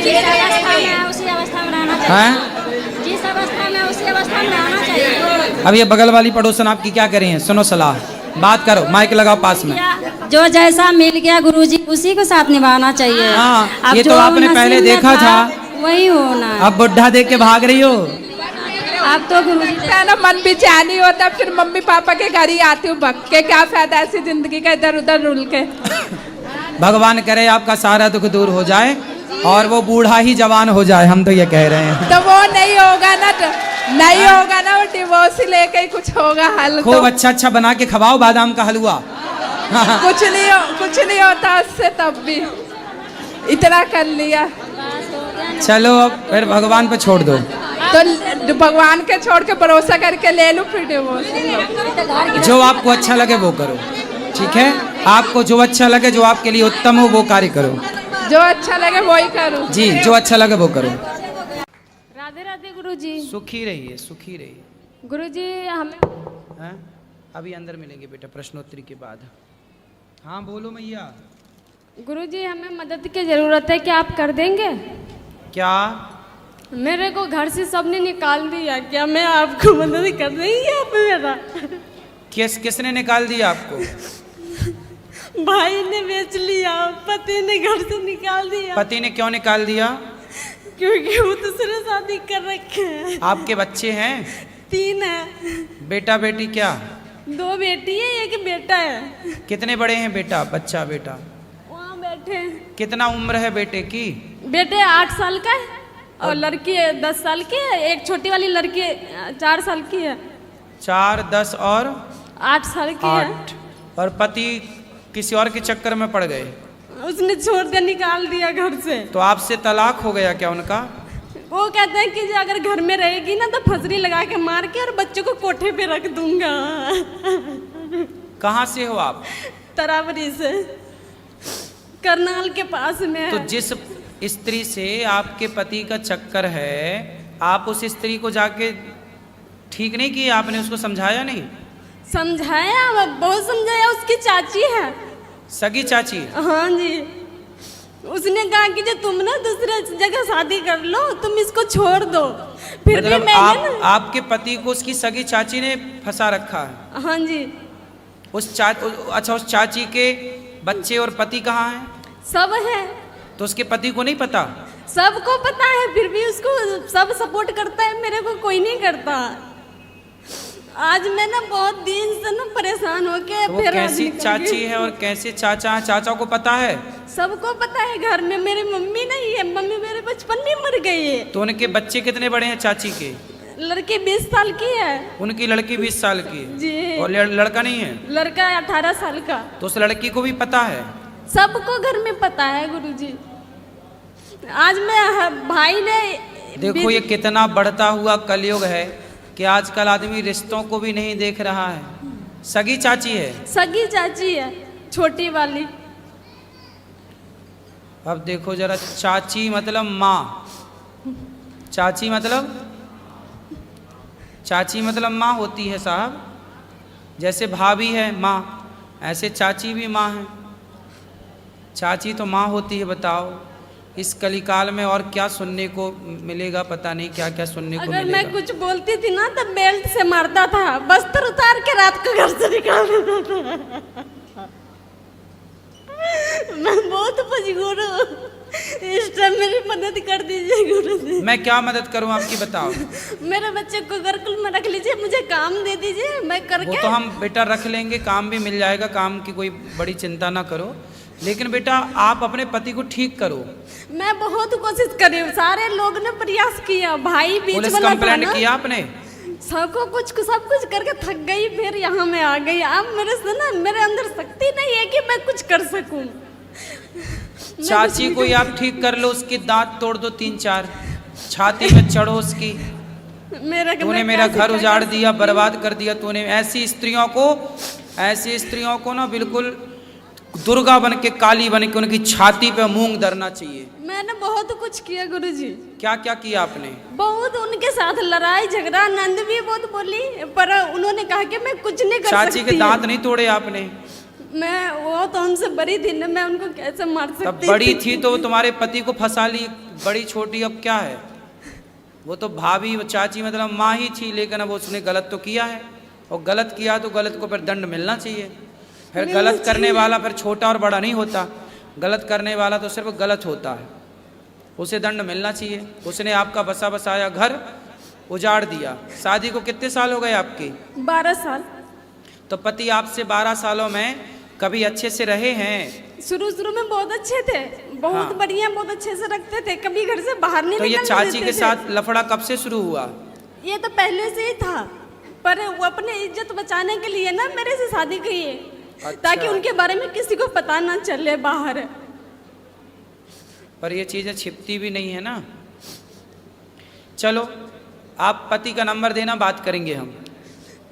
जिस अवस्था में है उसी अवस्था में रहना चाहिए। हैं? जिस अवस्था में उसी अवस्था में रहना चाहिए। अब ये बगल वाली पड़ोसन आपकी क्या कर रही हैं? सुनो सलाह, बात करो, माइक लगाओ पास में। जो जैसा मिल गया गुरुजी उसी को साथ निभाना चाहिए। हाँ, अब ये जो तो आपने नसीब पहले में देखा था, वही होना है। अब बुढ़ा देख के भाग रही हो। अब तो गुरुजी ना मन बेचैनी होता, फिर मम्मी पापा के घर ही आती हूँ भग के, क्या फायदा ऐसी जिंदगी का इधर उधर रुल के। भगवान करे आपका सारा दुख दूर हो जाए और वो बूढ़ा ही जवान हो जाए, हम तो ये कह रहे हैं। तो वो नहीं होगा ना, नहीं होगा ना, वो डिवोर्स ही लेके ही कुछ होगा हल। खूब तो अच्छा अच्छा बना के खवाओ बादाम का हलवा। कुछ नहीं होता उससे, तब भी इतना कर लिया। चलो अब फिर भगवान पे छोड़ दो, तो भगवान के छोड़ के भरोसा करके ले लो फिर डिवोर्स। जो आपको अच्छा लगे वो करो, ठीक है? आपको जो अच्छा लगे, जो आपके लिए उत्तम हो वो कार्य करो। जो अच्छा लगे वही करो जी, जो अच्छा लगे वो करो। राधे राधे गुरुजी। सुखी रहिए, सुखी रहिए। गुरुजी हमें हैं? अभी अंदर मिलेंगे बेटा प्रश्नोत्तरी के बाद। हाँ बोलो मैया। गुरुजी हमें मदद की ज़रूरत है, क्या आप कर देंगे? क्या? मेरे को घर से सबने निकाल दिया, क्या मैं आपको मदद कर देंगे आप मेरा? किसने निकाल दिया आपको? भाई ने बेच लिया, पति ने घर से निकाल दिया। पति ने क्यों निकाल दिया? क्योंकि वो दूसरे शादी कर रखे हैं। आपके बच्चे हैं? 3 है। बेटा बेटी क्या? 2 बेटी है, 1 बेटा है। कितने बड़े हैं बेटा, बच्चा बेटा? वहाँ बैठे हैं। कितना उम्र है बेटे की? बेटे 8 साल का है और लड़की 10 साल की है। एक छोटी वाली लड़की 4 साल की है। 4, 10 और 8 साल की है। 8। और पति किसी और के चक्कर में पड़ गए? उसने छोड़ दिया, निकाल दिया घर से। तो आपसे तलाक हो गया क्या उनका? वो कहते हैं कि जो अगर घर में रहेगी ना तो फसरी लगा के मार के और बच्चों को कोठे पे रख दूंगा। कहाँ से हो आप? तरावरी से, करनाल के पास में है। तो जिस स्त्री से आपके पति का चक्कर है, आप उस स्त्री को जाके ठीक नहीं किया आपने? उसको समझाया नहीं? समझाया, बहुत समझाया। उसकी चाची है, सगी चाची? हाँ जी। उसने कहा कि जो तुम ना दूसरे जगह शादी कर लो, तुम इसको छोड़ दो। फिर भी मैंने आपके पति को उसकी सगी चाची ने फंसा रखा है? हाँ जी। अच्छा, उस चाची के बच्चे और पति कहाँ हैं? सब है। तो उसके पति को नहीं पता? सबको पता है, फिर भी उसको सब सपोर्ट करता है, मेरे को कोई नहीं करता। आज मैं ना बहुत दिन से ना परेशान होके तो वो कैसी चाची है और कैसे चाचा है? चाचा को पता है? सबको पता है घर में। मेरी मम्मी नहीं है, मम्मी मेरे बचपन में मर गई है। तो उनके बच्चे कितने बड़े हैं चाची के? लड़की 20 साल की है। उनकी लड़की 20 साल की है? जी। और लड़का नहीं है? लड़का 18 साल का। तो उस लड़की को भी पता है? सबको घर में पता है गुरुजी। आज मैं भाई ने देखो ये कितना बढ़ता हुआ कलयुग है कि आजकल आदमी रिश्तों को भी नहीं देख रहा है। सगी चाची है? सगी चाची है, छोटी वाली। अब देखो जरा, चाची मतलब माँ, चाची मतलब माँ होती है साहब। जैसे भाभी है माँ, ऐसे चाची भी माँ है। चाची तो माँ होती है। बताओ इस कलिकाल में और क्या सुनने को मिलेगा, पता नहीं क्या क्या सुनने को अगर मिलेगा। मैं कुछ बोलती थी ना तो बेल्ट से मारता था, बस्तर उतार के रात को घर से निकाल देता था। मैं बहुत मजबूर हूँ, इस टाइम मेरी मदद कर दीजिए गुरु जी। मैं क्या मदद करूं आपकी, बताओ। मेरे बच्चे को गुरुकुल में रख लीजिए, मुझे काम दे दीजिए, मैं वो करके। तो हम बेटा रख लेंगे, काम भी मिल जाएगा, काम की कोई बड़ी चिंता ना करो। लेकिन बेटा आप अपने पति को ठीक करो। मैं बहुत कोशिश करी, सारे लोग ने प्रयास किया, भाई बीच पुलिस वाला था कंप्लेंट ना, किया आपने? सब कुछ करके थक गई, फिर यहाँ मैं आ गई। अब मेरे से ना, मेरे अंदर शक्ति नहीं है कि मैं कुछ कर सकूं। चाची को ही आप ठीक कर लो, उसके दांत तोड़ दो 3-4, छाती में चढ़ो उसकी। तूने मेरा घर उजाड़ दिया, बर्बाद कर दिया तूने। ऐसी स्त्रियों को ना बिल्कुल दुर्गा बन के, काली बन के उनकी छाती पे मूंग धरना चाहिए। मैंने बहुत कुछ किया गुरुजी। क्या क्या किया आपने? बहुत उनके साथ लड़ाई झगड़ा, नंद भी बहुत बोली, पर उन्होंने कहा कि मैं कुछ नहीं कर सकती। चाची के दांत नहीं तोड़े आपने? मैं, वो तो हमसे बड़ी थी ना, मैं उनको कैसे मार सकती तब बड़ी थी तो वो तुम्हारे पति को फंसा ली, बड़ी छोटी अब क्या है? वो तो भाभी, वो चाची मतलब माँ ही थी, लेकिन अब उसने गलत तो किया है, और गलत किया तो गलत को फिर दंड मिलना चाहिए। फिर गलत करने वाला फिर छोटा और बड़ा नहीं होता, गलत करने वाला तो सिर्फ गलत होता है, उसे दंड मिलना चाहिए। उसने आपका बसा बसाया घर उजाड़ दिया। शादी को कितने साल हो गए आपके? 12 साल। तो पति आपसे 12 सालों में कभी अच्छे से रहे हैं? शुरू में बहुत अच्छे थे, बहुत हाँ। बढ़िया, बहुत अच्छे से रखते थे, कभी घर से बाहर नहीं तो ये निकलने चाची देते के थे। साथ लफड़ा कब से शुरू हुआ? ये तो पहले से ही था, पर वो अपने इज्जत बचाने के लिए ना मेरे से शादी की है। अच्छा। ताकि उनके बारे में किसी को पता ना चले बाहर। पर ये चीजें छिपती भी नहीं है ना। चलो आप पति का नंबर देना, बात करेंगे हम।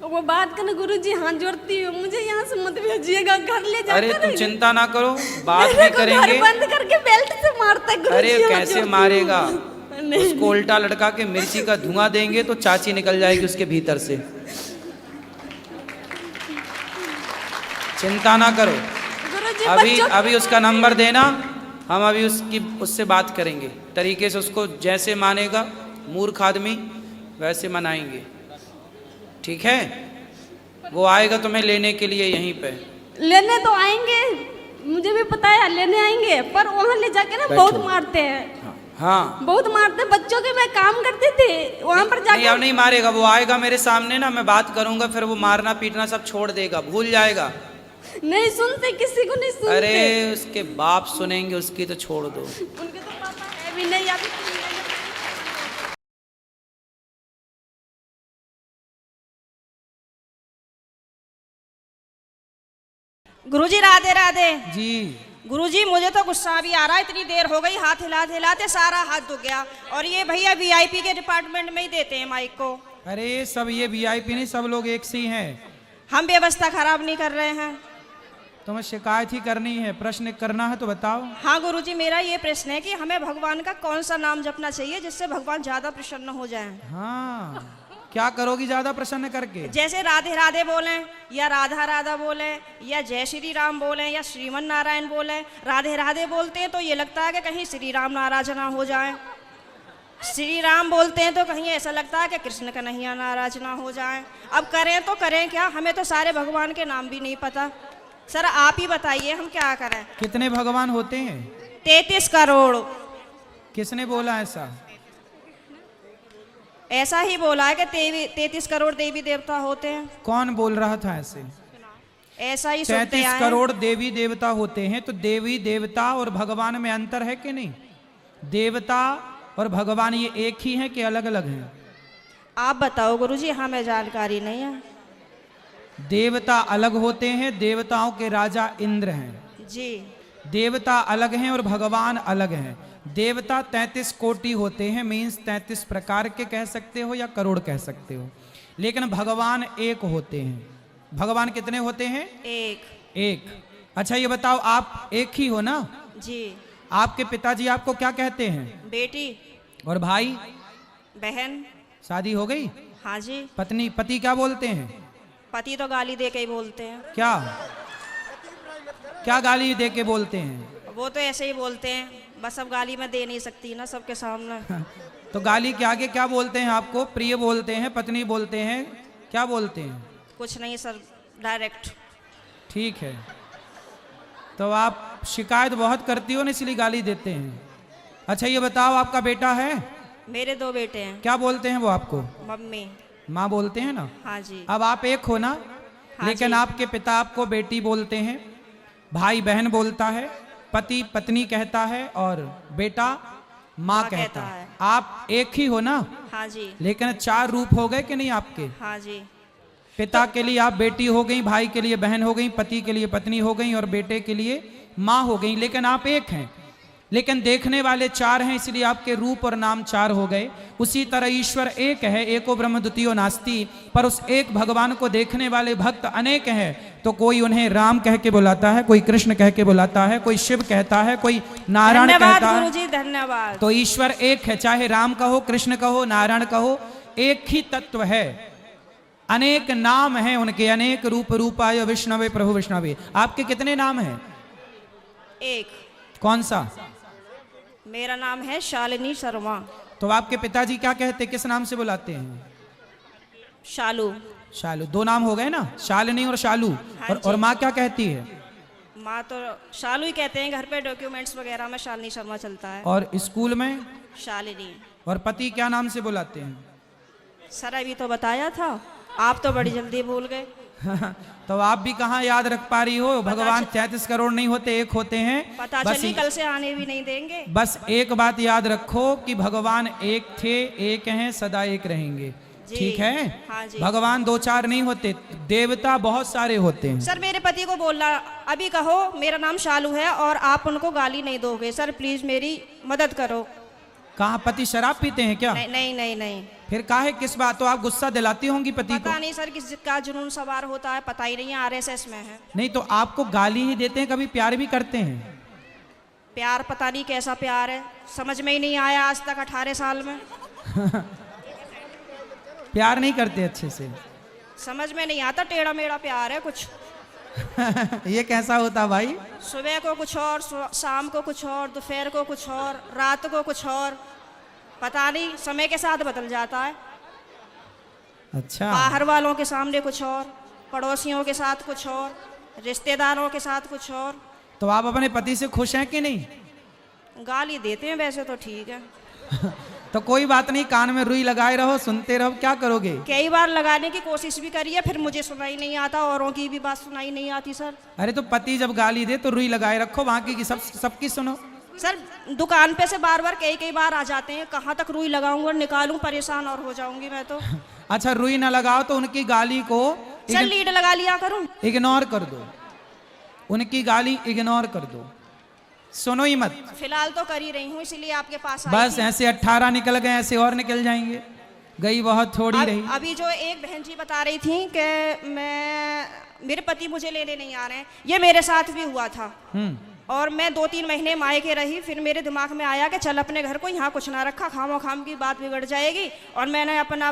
वो बात करना गुरुजी, हाथ जोड़ती हूँ, मुझे यहाँ से मत भेजिएगा, घर ले जाकर। अरे तुम चिंता ना करो, बात भी करेंगे। बंद करके बेल्ट से मारता है गुरुजी। अरे हाथ कैसे जोड़ती मारेगा? हूँ। नहीं, उसको उल्टा लटका के मिर्ची का धुआं देंगे तो चाची निकल जाएगी उसके भीतर से। चिंता ना करो, गुरुजी अभी उसका नंबर देना, हम अभी उससे बात करेंगे, तरीके से उसको जैसे मानेगा मूर्ख आदमी वैसे मनाएंगे, ठीक है? वो आएगा तुम्हें लेने के लिए यहीं पे। लेने तो आएंगे, मुझे भी पता है लेने आएंगे, पर वहाँ ले जाके ना बहुत मारते हैं। हाँ बहुत मारते हैं। बच्चों के मैं काम करती थी, वहाँ पर नहीं, जाके अब नहीं मारेगा। वो आएगा मेरे सामने ना, मैं बात करूंगा, फिर वो मारना पीटना सब छोड़ देगा, भूल जाएगा। नहीं सुनते, किसी को नहीं सुनते। अरे उसके बाप सुनेंगे, उसकी तो छोड़ दो। उनके तो पापा है भी नहीं, अभी गुरुजी राधे राधे। जी गुरुजी मुझे तो गुस्सा भी आ रहा है, इतनी देर हो गई, हाथ हिलाते हिलाते सारा हाथ दुख गया। और ये भैया वीआईपी के डिपार्टमेंट में ही देते हैं माइक को। अरे सब ये वीआईपी नहीं, सब लोग एक से ही हैं। हम व्यवस्था खराब नहीं कर रहे हैं। तुम्हें शिकायत ही करनी है, प्रश्न करना है तो बताओ। हाँ गुरुजी, मेरा ये प्रश्न है कि हमें भगवान का कौन सा नाम जपना चाहिए जिससे भगवान ज्यादा प्रसन्न हो जाएं? हाँ क्या करोगी ज्यादा प्रसन्न करके? जैसे राधे राधे बोलें, या राधा राधा बोलें, या जय श्री राम बोलें, या श्रीमन नारायण बोलें। राधे राधे बोलते हैं तो ये लगता है कि कहीं श्री राम नाराज ना हो जाए। श्री राम बोलते हैं तो कहीं ऐसा लगता है कि कृष्ण कन्हैया नाराज ना हो जाए। अब करें तो करें क्या? हमें तो सारे भगवान के नाम भी नहीं पता। सर आप ही बताइए हम क्या करें? कितने भगवान होते हैं? 33 करोड़। किसने बोला ऐसा? ऐसा ही बोला है कि 33 करोड़ देवी देवता होते हैं। कौन बोल रहा था ऐसे? ऐसा ही सुनते 33 आए हैं। करोड़ देवी देवता होते हैं, तो देवी देवता और भगवान में अंतर है कि नहीं? देवता और भगवान ये एक ही है कि अलग अलग हैं? आप बताओ गुरुजी, हमें जानकारी नहीं है। देवता अलग होते हैं, देवताओं के राजा इंद्र हैं जी। देवता अलग हैं और भगवान अलग हैं। देवता 33 कोटि होते हैं, मीन्स 33 प्रकार के कह सकते हो या करोड़ कह सकते हो, लेकिन भगवान एक होते हैं। भगवान कितने होते हैं? एक। अच्छा ये बताओ, आप एक ही हो ना? जी। आपके पिताजी आपको क्या कहते हैं? बेटी। और भाई? बहन। शादी हो गई? हाँ जी। पति क्या बोलते हैं? पति तो गाली दे के ही बोलते हैं। क्या गाली दे के बोलते हैं? वो तो ऐसे ही बोलते हैं, बस अब गाली मैं दे नहीं सकती ना सबके सामने। तो गाली के आगे क्या बोलते हैं आपको? प्रिय बोलते हैं, पत्नी बोलते हैं, क्या बोलते हैं? कुछ नहीं सर, डायरेक्ट। ठीक है। तो आप शिकायत बहुत करती हो ना, इसलिए गाली देते हैं। अच्छा ये बताओ, आपका बेटा है? मेरे 2 बेटे हैं। क्या बोलते हैं वो आपको? मम्मी। माँ बोलते हैं ना? हाँ जी। अब आप एक हो ना, लेकिन जी। आपके पिता आपको बेटी बोलते हैं, भाई बहन बोलता है, पति पत्नी कहता है और बेटा माँ कहता है। आप एक ही हो ना? हाँ जी। लेकिन 4 रूप हो गए कि नहीं आपके? हाँ जी। पिता के लिए आप बेटी हो गई, भाई के लिए बहन हो गई, पति के लिए पत्नी हो गई और बेटे के लिए माँ हो गई, लेकिन आप एक हैं। लेकिन देखने वाले 4 हैं, इसलिए आपके रूप और नाम 4 हो गए। उसी तरह ईश्वर एक है, एको ब्रह्म द्वितीयो नास्ति, पर उस एक भगवान को देखने वाले भक्त अनेक हैं। तो कोई उन्हें राम कह के बुलाता है, कोई कृष्ण कह के बुलाता है, कोई शिव कहता है, कोई नारायण धन्यवाद कहता है। गुरुजी, धन्यवाद। तो ईश्वर एक है, चाहे राम कहो, कृष्ण कहो, नारायण कहो, एक ही तत्व है। अनेक नाम हैं उनके, अनेक रूप रूपाय विष्णवे प्रभु विष्णवे। आपके कितने नाम हैं? एक। कौन सा? मेरा नाम है शालिनी शर्मा। तो आपके पिताजी क्या कहते, किस नाम से बुलाते हैं? शालू। शालू। 2 नाम हो गए ना, शालिनी और शालू। और माँ क्या कहती है? माँ तो शालू ही कहते हैं, घर पे डॉक्यूमेंट्स वगैरह में शालिनी शर्मा चलता है। और स्कूल में? शालिनी। और पति क्या नाम से बुलाते हैं? सर अभी तो बताया था, आप तो बड़ी जल्दी भूल गए। तो आप भी कहाँ याद रख पा रही हो? भगवान 33 करोड़ नहीं होते, एक होते हैं। पता चली कल से आने भी नहीं देंगे। बस एक बात याद रखो कि भगवान एक थे, एक हैं, सदा एक रहेंगे। ठीक है? हाँ जी। भगवान 2-4 नहीं होते, देवता बहुत सारे होते हैं। सर मेरे पति को बोलना, अभी कहो मेरा नाम शालू है और आप उनको गाली नहीं दोगे। सर प्लीज मेरी मदद करो। कहाँ पति शराब पीते हैं क्या? नहीं नहीं नहीं नहीं। फिर काहे, किस बात? तो आप गुस्सा दिलाती होंगी पति को? पता नहीं सर किस का जुनून सवार होता है, पता ही नहीं है, RSS में है। नहीं तो आपको गाली ही देते हैं, कभी प्यार भी करते हैं? प्यार पता नहीं कैसा प्यार है, समझ में ही नहीं आया आज तक 18 साल में। प्यार नहीं करते अच्छे से? समझ में नहीं आता, टेढ़ा मेढ़ा प्यार है कुछ। ये कैसा होता भाई? सुबह को कुछ और, शाम को कुछ और, दोपहर को कुछ और, रात को कुछ और, पता नहीं, समय के साथ बदल जाता है। अच्छा। बाहर वालों के सामने कुछ और, पड़ोसियों के साथ कुछ और, रिश्तेदारों के साथ कुछ और। तो आप अपने पति से खुश हैं कि नहीं? गाली देते हैं वैसे तो ठीक है। तो कोई बात नहीं, कान में रुई लगाए रहो, सुनते रहो, क्या करोगे? कई बार लगाने की कोशिश भी करी है, फिर मुझे सुनाई नहीं आता, औरों की भी बात सुनाई नहीं आती सर। अरे तो पति जब गाली दे तो रुई लगाए रखो, बाकी की सबकी सुनो। सर दुकान पे से बार बार कई बार आ जाते हैं, कहाँ तक रुई लगाऊं और निकालूं, परेशान और हो जाऊंगी मैं तो। अच्छा रुई ना लगाओ तो उनकी गाली को सर लीड लगा लिया करूं? इग्नोर कर दो, उनकी गाली इग्नोर कर दो, सुनो ही मत। फिलहाल तो कर ही रही हूँ, इसीलिए आपके पास आई बस थी। ऐसे 18 निकल गए, ऐसे और निकल जाएंगे, गई बहुत थोड़ी रही। अभी जो एक बहन जी बता रही थी कि मेरे पति मुझे लेने नहीं आ रहे हैं, ये मेरे साथ भी हुआ था। और मैं 2-3 महीने मायके रही, फिर मेरे दिमाग में आया कि चल अपने घर को यहाँ कुछ ना रखा, खामो खाम की बात बिगड़ जाएगी। और मैंने अपना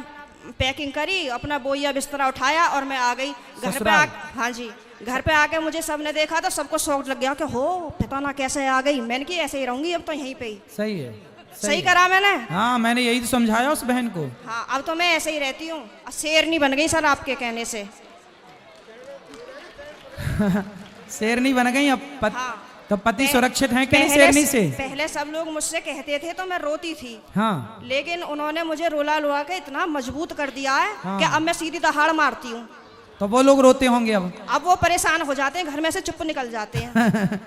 पैकिंग करी, अपना बोइया बिस्तरा उठाया और मैं आ गई घर पे। हाँ जी, घर पे आके मुझे सबने देखा तो सबको शौक लग गया कि हो पता ना कैसे आ गई। मैंने की ऐसे ही रहूंगी अब तो यहीं पे ही। सही है, सही करा मैंने। हाँ मैंने यही तो समझाया उस बहन को। हाँ अब तो मैं ऐसे ही रहती हूँ, शेरनी बन गई सर आपके कहने से। शेरनी बन गई अब हाँ। तो पति सुरक्षित हैं कि नहीं शेरनी से? पहले सब लोग मुझसे कहते थे तो मैं रोती थी। हाँ। लेकिन उन्होंने मुझे रोला रुला के इतना मजबूत कर दिया है कि अब मैं सीधी दहाड़ मारती हूँ। तो वो लोग रोते होंगे अब वो परेशान हो जाते हैं, घर में से चुप निकल जाते हैं।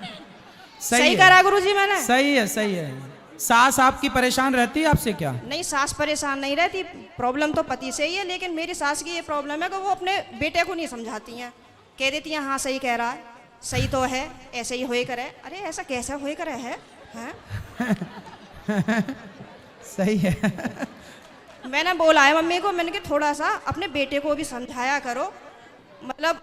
सही करा गुरुजी मैंने? सही है, सही है। सास आपकी परेशान रहती है आपसे क्या? नहीं सास परेशान नहीं रहती, प्रॉब्लम तो पति से ही है। लेकिन मेरी सास की ये प्रॉब्लम है कि वो अपने बेटे को नहीं समझाती हैं, कह देती हैं हाँ सही कह रहा है, सही तो है, ऐसे ही होए करे। अरे ऐसा कैसे होए करे है? सही है। मैंने बोला है मम्मी को, मैंने कि थोड़ा सा अपने बेटे को भी समझाया करो, मतलब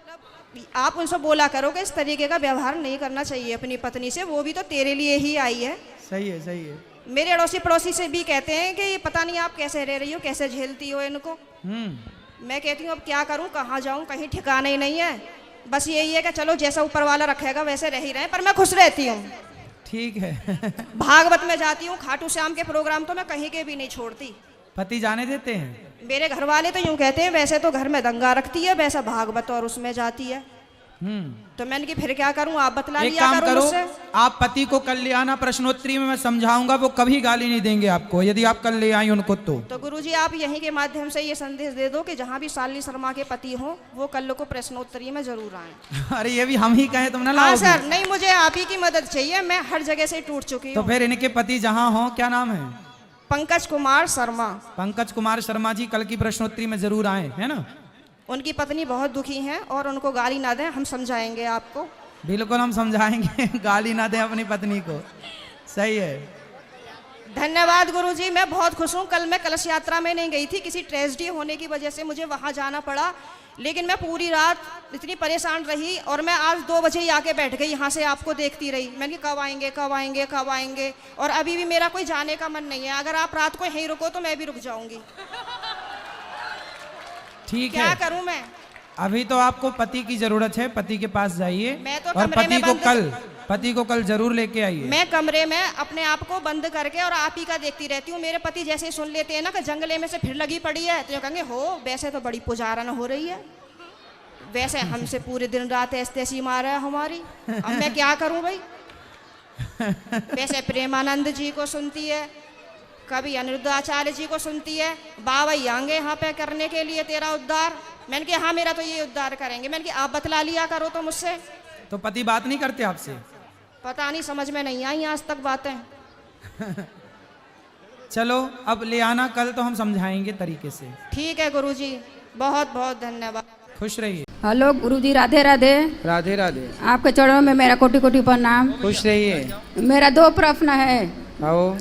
आप उनसे बोला करो कि इस तरीके का व्यवहार नहीं करना चाहिए अपनी पत्नी से, वो भी तो तेरे लिए ही आई है। सही है, सही है। मेरे अड़ोसी पड़ोसी से भी कहते हैं कि पता नहीं आप कैसे रह रही हो, कैसे झेलती हो इनको। मैं कहती हूँ अब क्या करूँ, कहाँ जाऊँ, कहीं ठिकाना ही नहीं है। बस यही है कि चलो जैसा ऊपर वाला रखेगा वैसे रह ही रहे, पर मैं खुश रहती हूँ। ठीक है। भागवत में जाती हूँ, खाटू श्याम के प्रोग्राम तो मैं कहीं के भी नहीं छोड़ती। पति जाने देते हैं? मेरे घर वाले तो यूँ कहते हैं वैसे तो घर में दंगा रखती है, वैसा भागवत और उसमें जाती है। तो मैंने कि फिर क्या करूं, आप बतला एक लिया काम करो करो, मुझसे। आप पति को कल ले आना, प्रश्नोत्तरी में मैं समझाऊंगा, वो कभी गाली नहीं देंगे आपको यदि आप कल ले आई उनको तो गुरुजी आप यहीं के माध्यम से ये संदेश दे दो कि जहाँ भी शालिनी शर्मा के पति हो वो कल को प्रश्नोत्तरी में जरूर आए। अरे ये भी हम ही कहें तुम ना हाँ लाओगे? सर, नहीं मुझे आप ही की मदद चाहिए, मैं हर जगह से टूट चुकी तो हूँ। फिर इनके पति जहाँ हो, क्या नाम है? पंकज कुमार शर्मा। पंकज कुमार शर्मा जी कल की प्रश्नोत्तरी में जरूर आए, है ना? उनकी पत्नी बहुत दुखी हैं और उनको गाली ना दें, हम समझाएंगे आपको। बिल्कुल हम समझाएंगे, गाली ना दें अपनी पत्नी को। सही है। धन्यवाद गुरुजी, मैं बहुत खुश हूँ। कल मैं कलश यात्रा में नहीं गई थी, किसी ट्रेजेडी होने की वजह से मुझे वहाँ जाना पड़ा, लेकिन मैं पूरी रात इतनी परेशान रही और मैं आज 2 बजे ही आके बैठ गई, यहाँ से आपको देखती रही। मैंने कहा कब आएंगे कब आएंगे कब आएंगे, और अभी भी मेरा कोई जाने का मन नहीं है। अगर आप रात को यहीं रुको तो मैं भी रुक जाऊंगी। ठीक है, क्या करूं मैं? अभी तो आपको पति की जरूरत है, पति के पास जाइए मैं तो और कमरे में पति को कल जरूर लेके आइए। मैं कमरे में अपने आप को बंद करके और आप ही का देखती रहती हूँ। मेरे पति जैसे ही सुन लेते हैं ना कि जंगले में से फिर लगी पड़ी है, तो कहेंगे हो वैसे तो बड़ी पुजारन हो रही है, वैसे हमसे पूरे दिन रात ऐसी मार है हमारी, अब मैं क्या करूं भाई। वैसे प्रेमानंद जी को सुनती है, कभी अनिरुद्धाचार्य जी को सुनती है, बाबा आएंगे यहाँ पे करने के लिए तेरा उद्धार। मैंने कहा हाँ मेरा तो ये उद्धार करेंगे। मैंने कहा आप बतला लिया करो तो मुझसे। तो पति बात नहीं करते आपसे? पता नहीं, समझ में नहीं आई आज तक बातें। चलो अब ले आना कल, तो हम समझाएंगे तरीके से। ठीक है गुरुजी, बहुत बहुत धन्यवाद। खुश रहिए। हेलो गुरुजी, राधे राधे। राधे राधे। आपके चरणों में मेरा कोटि कोटि प्रणाम। खुश रहिए। मेरा 2 प्रश्न है। आओ।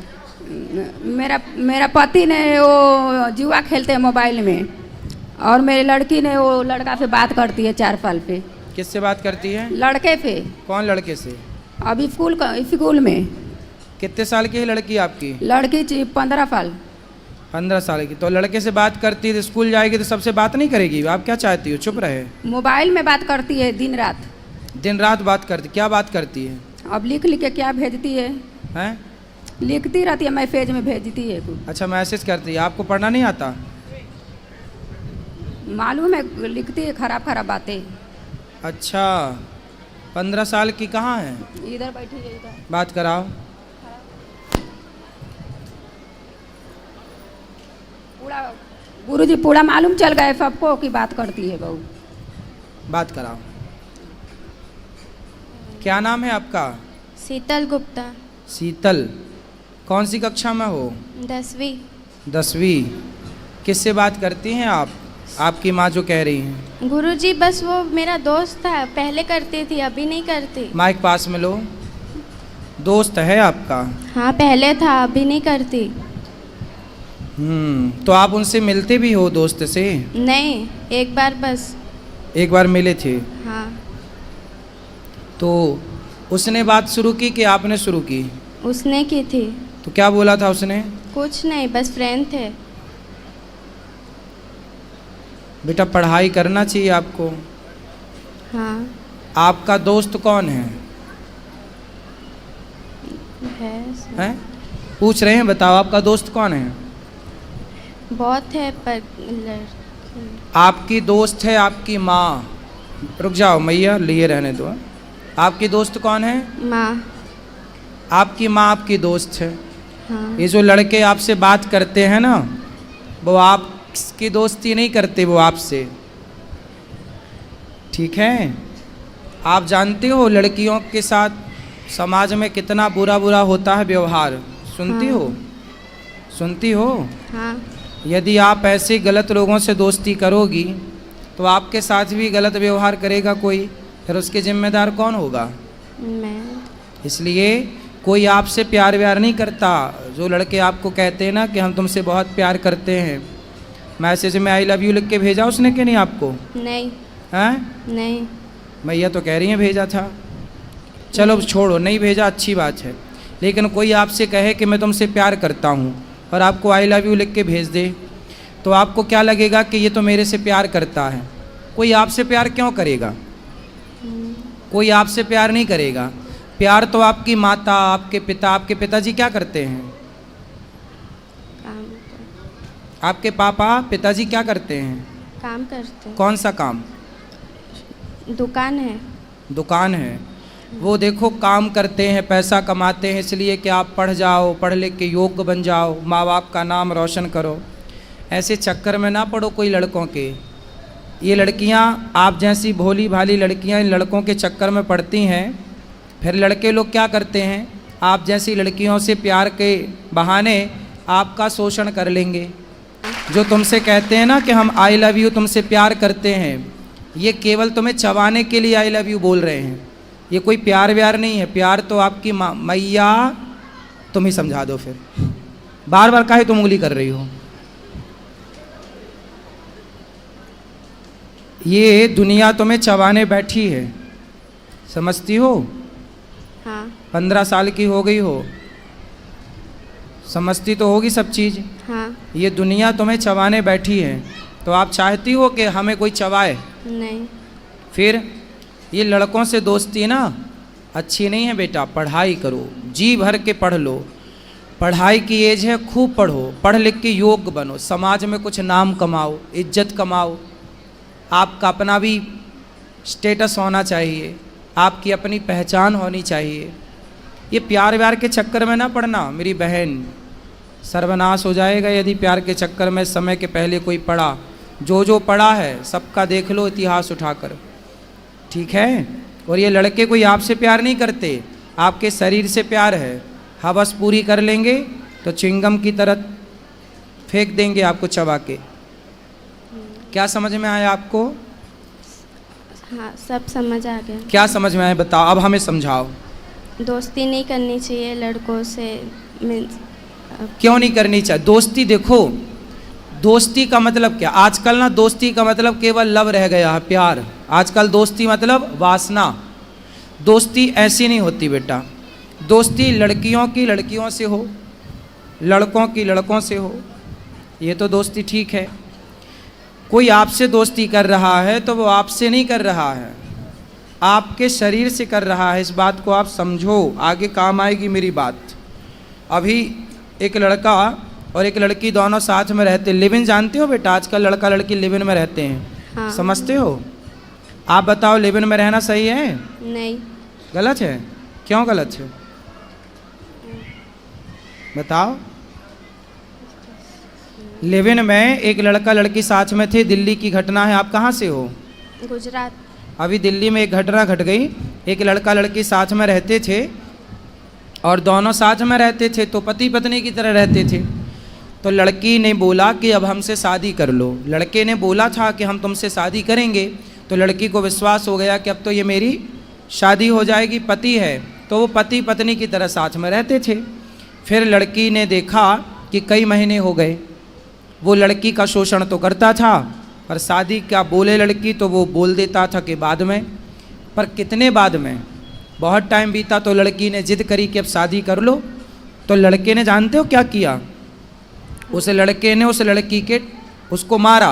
मेरा पति ने वो जुआ खेलते हैं मोबाइल में, और मेरी लड़की ने वो लड़का से बात करती है 4 साल पे। किससे बात करती है? लड़के पे। कौन लड़के से? अभी स्कूल में। कितने साल की है लड़की आपकी? लड़की 15 साल। 15 साल की। तो लड़के से बात करती है, तो स्कूल जाएगी तो सबसे बात नहीं करेगी? आप क्या चाहती हो, चुप रहे? मोबाइल में बात करती है दिन रात। दिन रात बात करती? क्या बात करती है? अब लिख के क्या भेजती है? हैं? लिखती रहती है, मैसेज में भेजती है कुछ। अच्छा, मैसेज करती है। आपको पढ़ना नहीं आता? मालूम है, लिखती है खराब खराब बातें। अच्छा, 15 साल की कहाँ है? इधर बैठी है, इधर बात कराओ। पूरा गुरुजी पूरा मालूम चल गए सबको कि बात करती है बहू। बात कराओ। क्या नाम है आपका? शीतल गुप्ता। शीतल। कौन सी कक्षा में हो? 10वीं। 10वीं। किससे बात करती हैं आप? आपकी माँ जो कह रही हैं। गुरुजी बस वो मेरा दोस्त था, पहले करती थी, अभी नहीं करती। माइक पास में लो। दोस्त है आपका? हाँ पहले था, अभी नहीं करती। तो आप उनसे मिलते भी हो दोस्त से? नहीं, एक बार बस। एक बार मिले थे? हाँ। तो उसने बात शुरू की कि आपने शुरू की? उसने की थी। तो क्या बोला था उसने? कुछ नहीं, बस फ्रेंड थे। बेटा पढ़ाई करना चाहिए आपको। हाँ। आपका दोस्त कौन है? हैं? पूछ रहे हैं, बताओ आपका दोस्त कौन है? बहुत है पर आपकी दोस्त है आपकी माँ। रुक जाओ मैया, लिए रहने दो। आपकी दोस्त कौन है? माँ। आपकी माँ आपकी दोस्त है। हाँ। ये जो लड़के आपसे बात करते हैं ना, वो आपकी दोस्ती नहीं करते, वो आपसे। ठीक है? आप जानते हो लड़कियों के साथ समाज में कितना बुरा बुरा होता है व्यवहार। सुनती हाँ। हो? सुनती हो? हाँ। यदि आप ऐसे गलत लोगों से दोस्ती करोगी तो आपके साथ भी गलत व्यवहार करेगा कोई, फिर उसके जिम्मेदार कौन होगा? मैं। इसलिए कोई आपसे प्यार व्यार नहीं करता। जो लड़के आपको कहते हैं ना कि हम तुमसे बहुत प्यार करते हैं, मैसेज में आई लव यू लिख के भेजा उसने कि नहीं आपको? नहीं। हैं? नहीं। मैया तो कह रही हैं भेजा था। चलो छोड़ो, नहीं भेजा अच्छी बात है। लेकिन कोई आपसे कहे कि मैं तुमसे प्यार करता हूँ और आपको आई लव यू लिख के भेज दे, तो आपको क्या लगेगा कि ये तो मेरे से प्यार करता है। कोई आपसे प्यार क्यों करेगा? कोई आपसे प्यार नहीं करेगा। प्यार तो आपकी माता, आपके पिता। आपके पिताजी क्या करते हैं? काम आपके पापा पिताजी क्या करते हैं? काम करते। कौन सा काम? दुकान है। दुकान है। वो देखो काम करते हैं, पैसा कमाते हैं इसलिए कि आप पढ़ जाओ, पढ़ लिख के योग्य बन जाओ, माँ बाप का नाम रोशन करो। ऐसे चक्कर में ना पड़ो कोई लड़कों के। ये लड़कियां, आप जैसी भोली भाली लड़कियां इन लड़कों के चक्कर में पड़ती हैं। फिर लड़के लोग क्या करते हैं, आप जैसी लड़कियों से प्यार के बहाने आपका शोषण कर लेंगे। जो तुमसे कहते हैं ना कि हम आई लव यू तुमसे प्यार करते हैं, ये केवल तुम्हें चबाने के लिए आई लव यू बोल रहे हैं। ये कोई प्यार व्यार नहीं है। प्यार तो आपकी मैया, तुम ही समझा दो। फिर बार बार काहे तुम उंगली कर रही हो। ये दुनिया तुम्हें चबाने बैठी है, समझती हो? हाँ 15 साल की हो गई हो, समझती तो होगी सब चीज़। हाँ। ये दुनिया तुम्हें चबाने बैठी है, तो आप चाहती हो कि हमें कोई चबाए? नहीं। फिर ये लड़कों से दोस्ती ना अच्छी नहीं है बेटा। पढ़ाई करो, जी भर के पढ़ लो। पढ़ाई की एज है, खूब पढ़ो, पढ़ लिख के योग्य बनो, समाज में कुछ नाम कमाओ, इज्जत कमाओ। आपका अपना भी स्टेटस होना चाहिए, आपकी अपनी पहचान होनी चाहिए। ये प्यार व्यार के चक्कर में ना पड़ना मेरी बहन, सर्वनाश हो जाएगा यदि प्यार के चक्कर में समय के पहले कोई पड़ा। जो जो पड़ा है सबका देख लो इतिहास उठाकर, ठीक है? और ये लड़के कोई आपसे प्यार नहीं करते, आपके शरीर से प्यार है। हवस पूरी कर लेंगे तो चिंगम की तरह फेंक देंगे आपको चबा के। क्या समझ में आया आपको? हाँ सब समझ आ गया। क्या समझ में आया बताओ, अब हमें समझाओ। दोस्ती नहीं करनी चाहिए लड़कों से। मीन्स क्यों नहीं करनी चाहिए दोस्ती? देखो दोस्ती का मतलब क्या, आजकल ना दोस्ती का मतलब केवल लव रह गया है, प्यार। आजकल दोस्ती मतलब वासना। दोस्ती ऐसी नहीं होती बेटा। दोस्ती लड़कियों की लड़कियों से हो, लड़कों की लड़कों से हो, ये तो दोस्ती ठीक है। कोई आपसे दोस्ती कर रहा है तो वो आपसे नहीं कर रहा है, आपके शरीर से कर रहा है। इस बात को आप समझो, आगे काम आएगी मेरी बात। अभी एक लड़का और एक लड़की दोनों साथ में रहते, लिव इन जानते हो बेटा? आजकल लड़का लड़की लिव इन में रहते हैं। हाँ। समझते हो? आप बताओ लिव इन में रहना सही है? नहीं। गलत है? क्यों गलत है बताओ? लिव इन में एक लड़का लड़की साथ में थे, दिल्ली की घटना है। आप कहाँ से हो? गुजरात। अभी दिल्ली में एक घटना घट गई। एक लड़का लड़की साथ में रहते थे और दोनों साथ में रहते थे तो पति पत्नी की तरह रहते थे। तो लड़की ने बोला कि अब हमसे शादी कर लो। लड़के ने बोला था कि हम तुमसे शादी करेंगे। तो लड़की को विश्वास हो गया कि अब तो ये मेरी शादी हो जाएगी, पति है। तो वो पति पत्नी की तरह साथ में रहते थे। फिर लड़की ने देखा कि कई महीने हो गए, वो लड़की का शोषण तो करता था, पर शादी क्या बोले लड़की तो वो बोल देता था कि बाद में। पर कितने बाद में? बहुत टाइम बीता तो लड़की ने जिद करी कि अब शादी कर लो। तो लड़के ने जानते हो क्या किया? उस लड़के ने उस लड़की के उसको मारा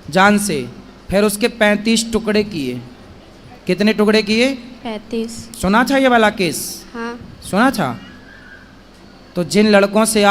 जान से, फिर उसके 35 टुकड़े किए। कितने टुकड़े किए? 35। सुना था ये वाला केस? हाँ सुना था। तो जिन लड़कों से